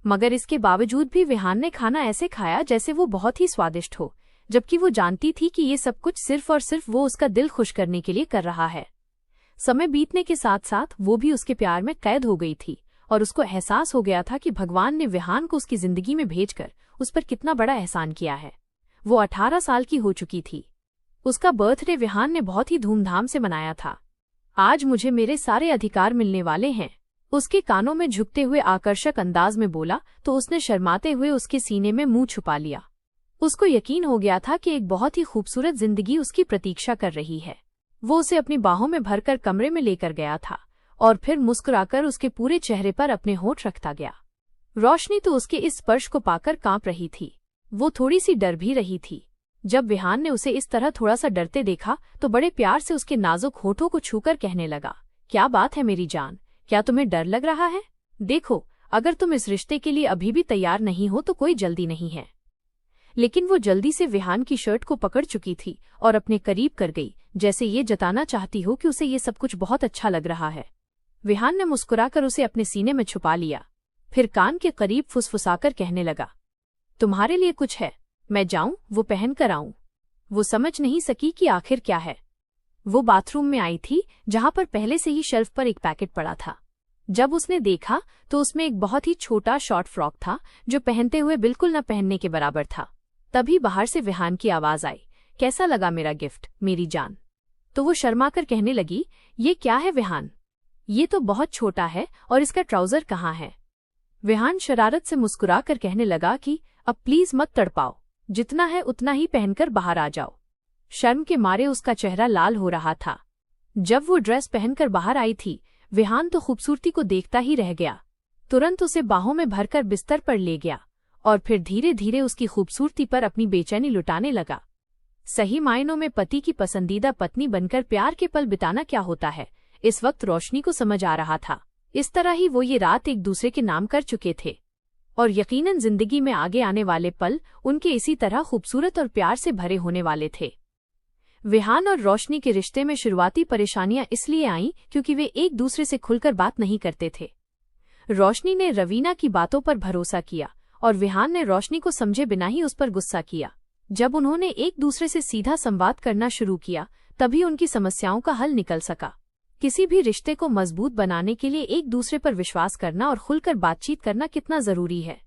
मगर इसके बावजूद भी विहान ने खाना ऐसे खाया जैसे वो बहुत ही स्वादिष्ट हो, जबकि वो जानती थी कि ये सब कुछ सिर्फ और सिर्फ वो उसका दिल खुश करने के लिए कर रहा है। समय बीतने के साथ साथ वो भी उसके प्यार में कैद हो गई थी और उसको एहसास हो गया था कि भगवान ने विहान को उसकी जिंदगी में भेजकर उस पर कितना बड़ा एहसान किया है। वो 18 साल की हो चुकी थी। उसका बर्थडे विहान ने बहुत ही धूमधाम से मनाया था। आज मुझे मेरे सारे अधिकार मिलने वाले हैं, उसके कानों में झुकते हुए आकर्षक अंदाज में बोला तो उसने शर्माते हुए उसके सीने में मुंह छुपा लिया। उसको यकीन हो गया था कि एक बहुत ही खूबसूरत जिंदगी उसकी प्रतीक्षा कर रही है। वो उसे अपनी बाहों में भरकर कमरे में लेकर गया था और फिर मुस्कुराकर उसके पूरे चेहरे पर अपने होंठ रखता गया। रोशनी तो उसके इस स्पर्श को पाकर कांप रही थी। वो थोड़ी सी डर भी रही थी। जब विहान ने उसे इस तरह थोड़ा सा डरते देखा तो बड़े प्यार से उसके नाजुक होठों को छूकर कहने लगा, क्या बात है मेरी जान, क्या तुम्हें डर लग रहा है? देखो, अगर तुम इस रिश्ते के लिए अभी भी तैयार नहीं हो तो कोई जल्दी नहीं है। लेकिन वो जल्दी से विहान की शर्ट को पकड़ चुकी थी और अपने करीब कर गई, जैसे ये जताना चाहती हो कि उसे ये सब कुछ बहुत अच्छा लग रहा है। विहान ने मुस्कुराकर उसे अपने सीने में छुपा लिया, फिर कान के करीब फुसफुसाकर कहने लगा, तुम्हारे लिए कुछ है, मैं जाऊं वो पहन कर आऊं? वो समझ नहीं सकी कि आखिर क्या है। वो बाथरूम में आई थी जहां पर पहले से ही शेल्फ पर एक पैकेट पड़ा था। जब उसने देखा तो उसमें एक बहुत ही छोटा शॉर्ट फ्रॉक था जो पहनते हुए बिल्कुल न पहनने के बराबर था। तभी बाहर से विहान की आवाज आई, कैसा लगा मेरा गिफ्ट मेरी जान? तो वो शर्माकर कहने लगी, ये क्या है विहान, ये तो बहुत छोटा है और इसका ट्राउजर कहाँ है? विहान शरारत से मुस्कुराकर कहने लगा कि अब प्लीज मत तड़पाओ, जितना है उतना ही पहनकर बाहर आ जाओ। शर्म के मारे उसका चेहरा लाल हो रहा था। जब वो ड्रेस पहनकर बाहर आई थी, विहान तो खूबसूरती को देखता ही रह गया। तुरंत उसे बाहों में भरकर बिस्तर पर ले गया और फिर धीरे धीरे उसकी खूबसूरती पर अपनी बेचैनी लुटाने लगा। सही मायनों में पति की पसंदीदा पत्नी बनकर प्यार के पल बिताना क्या होता है, इस वक्त रोशनी को समझ आ रहा था। इस तरह ही वो ये रात एक दूसरे के नाम कर चुके थे और यकीनन जिंदगी में आगे आने वाले पल उनके इसी तरह खूबसूरत और प्यार से भरे होने वाले थे। विहान और रोशनी के रिश्ते में शुरुआती परेशानियां इसलिए आईं क्योंकि वे एक दूसरे से खुलकर बात नहीं करते थे। रोशनी ने रवीना की बातों पर भरोसा किया और विहान ने रोशनी को समझे बिना ही उस पर गुस्सा किया। जब उन्होंने एक दूसरे से सीधा संवाद करना शुरू किया तभी उनकी समस्याओं का हल निकल सका। किसी भी रिश्ते को मजबूत बनाने के लिए एक दूसरे पर विश्वास करना और खुलकर बातचीत करना कितना जरूरी है।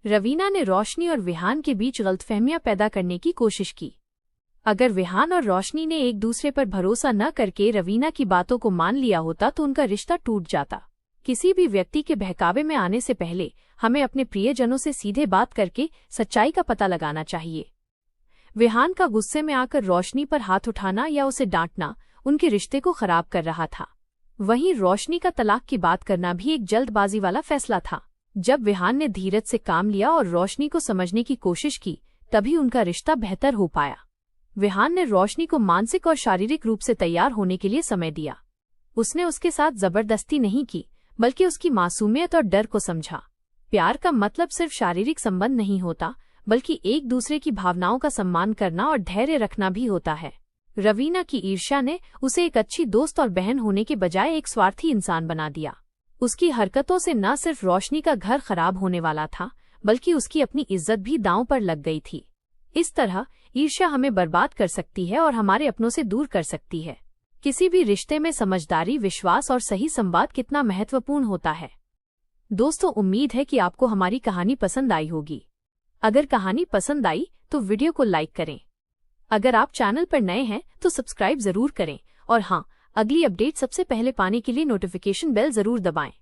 रवीना ने रोशनी और विहान के बीच गलतफहमियां पैदा करने की कोशिश की। अगर विहान और रोशनी ने एक दूसरे पर भरोसा न करके रवीना की बातों को मान लिया होता तो उनका रिश्ता टूट जाता। किसी भी व्यक्ति के बहकावे में आने से पहले हमें अपने प्रियजनों से सीधे बात करके सच्चाई का पता लगाना चाहिए। विहान का गुस्से में आकर रोशनी पर हाथ उठाना या उसे डांटना उनके रिश्ते को खराब कर रहा था। वहीं रोशनी का तलाक की बात करना भी एक जल्दबाजी वाला फैसला था। जब विहान ने धीरज से काम लिया और रोशनी को समझने की कोशिश की तभी उनका रिश्ता बेहतर हो पाया। विहान ने रोशनी को मानसिक और शारीरिक रूप से तैयार होने के लिए समय दिया। उसने उसके साथ जबरदस्ती नहीं की बल्कि उसकी मासूमियत और डर को समझा। प्यार का मतलब सिर्फ शारीरिक संबंध नहीं होता बल्कि एक दूसरे की भावनाओं का सम्मान करना और धैर्य रखना भी होता है। रवीना की ईर्ष्या ने उसे एक अच्छी दोस्त और बहन होने के बजाय एक स्वार्थी इंसान बना दिया। उसकी हरकतों से न सिर्फ रोशनी का घर खराब होने वाला था बल्कि उसकी अपनी इज्जत भी दांव पर लग गई थी। इस तरह ईर्ष्या हमें बर्बाद कर सकती है और हमारे अपनों से दूर कर सकती है। किसी भी रिश्ते में समझदारी, विश्वास और सही संवाद कितना महत्वपूर्ण होता है। दोस्तों, उम्मीद है कि आपको हमारी कहानी पसंद आई होगी। अगर कहानी पसंद आई तो वीडियो को लाइक करें। अगर आप चैनल पर नए हैं तो सब्सक्राइब जरूर करें और हाँ, अगली अपडेट सबसे पहले पाने के लिए नोटिफिकेशन बेल जरूर दबाएं।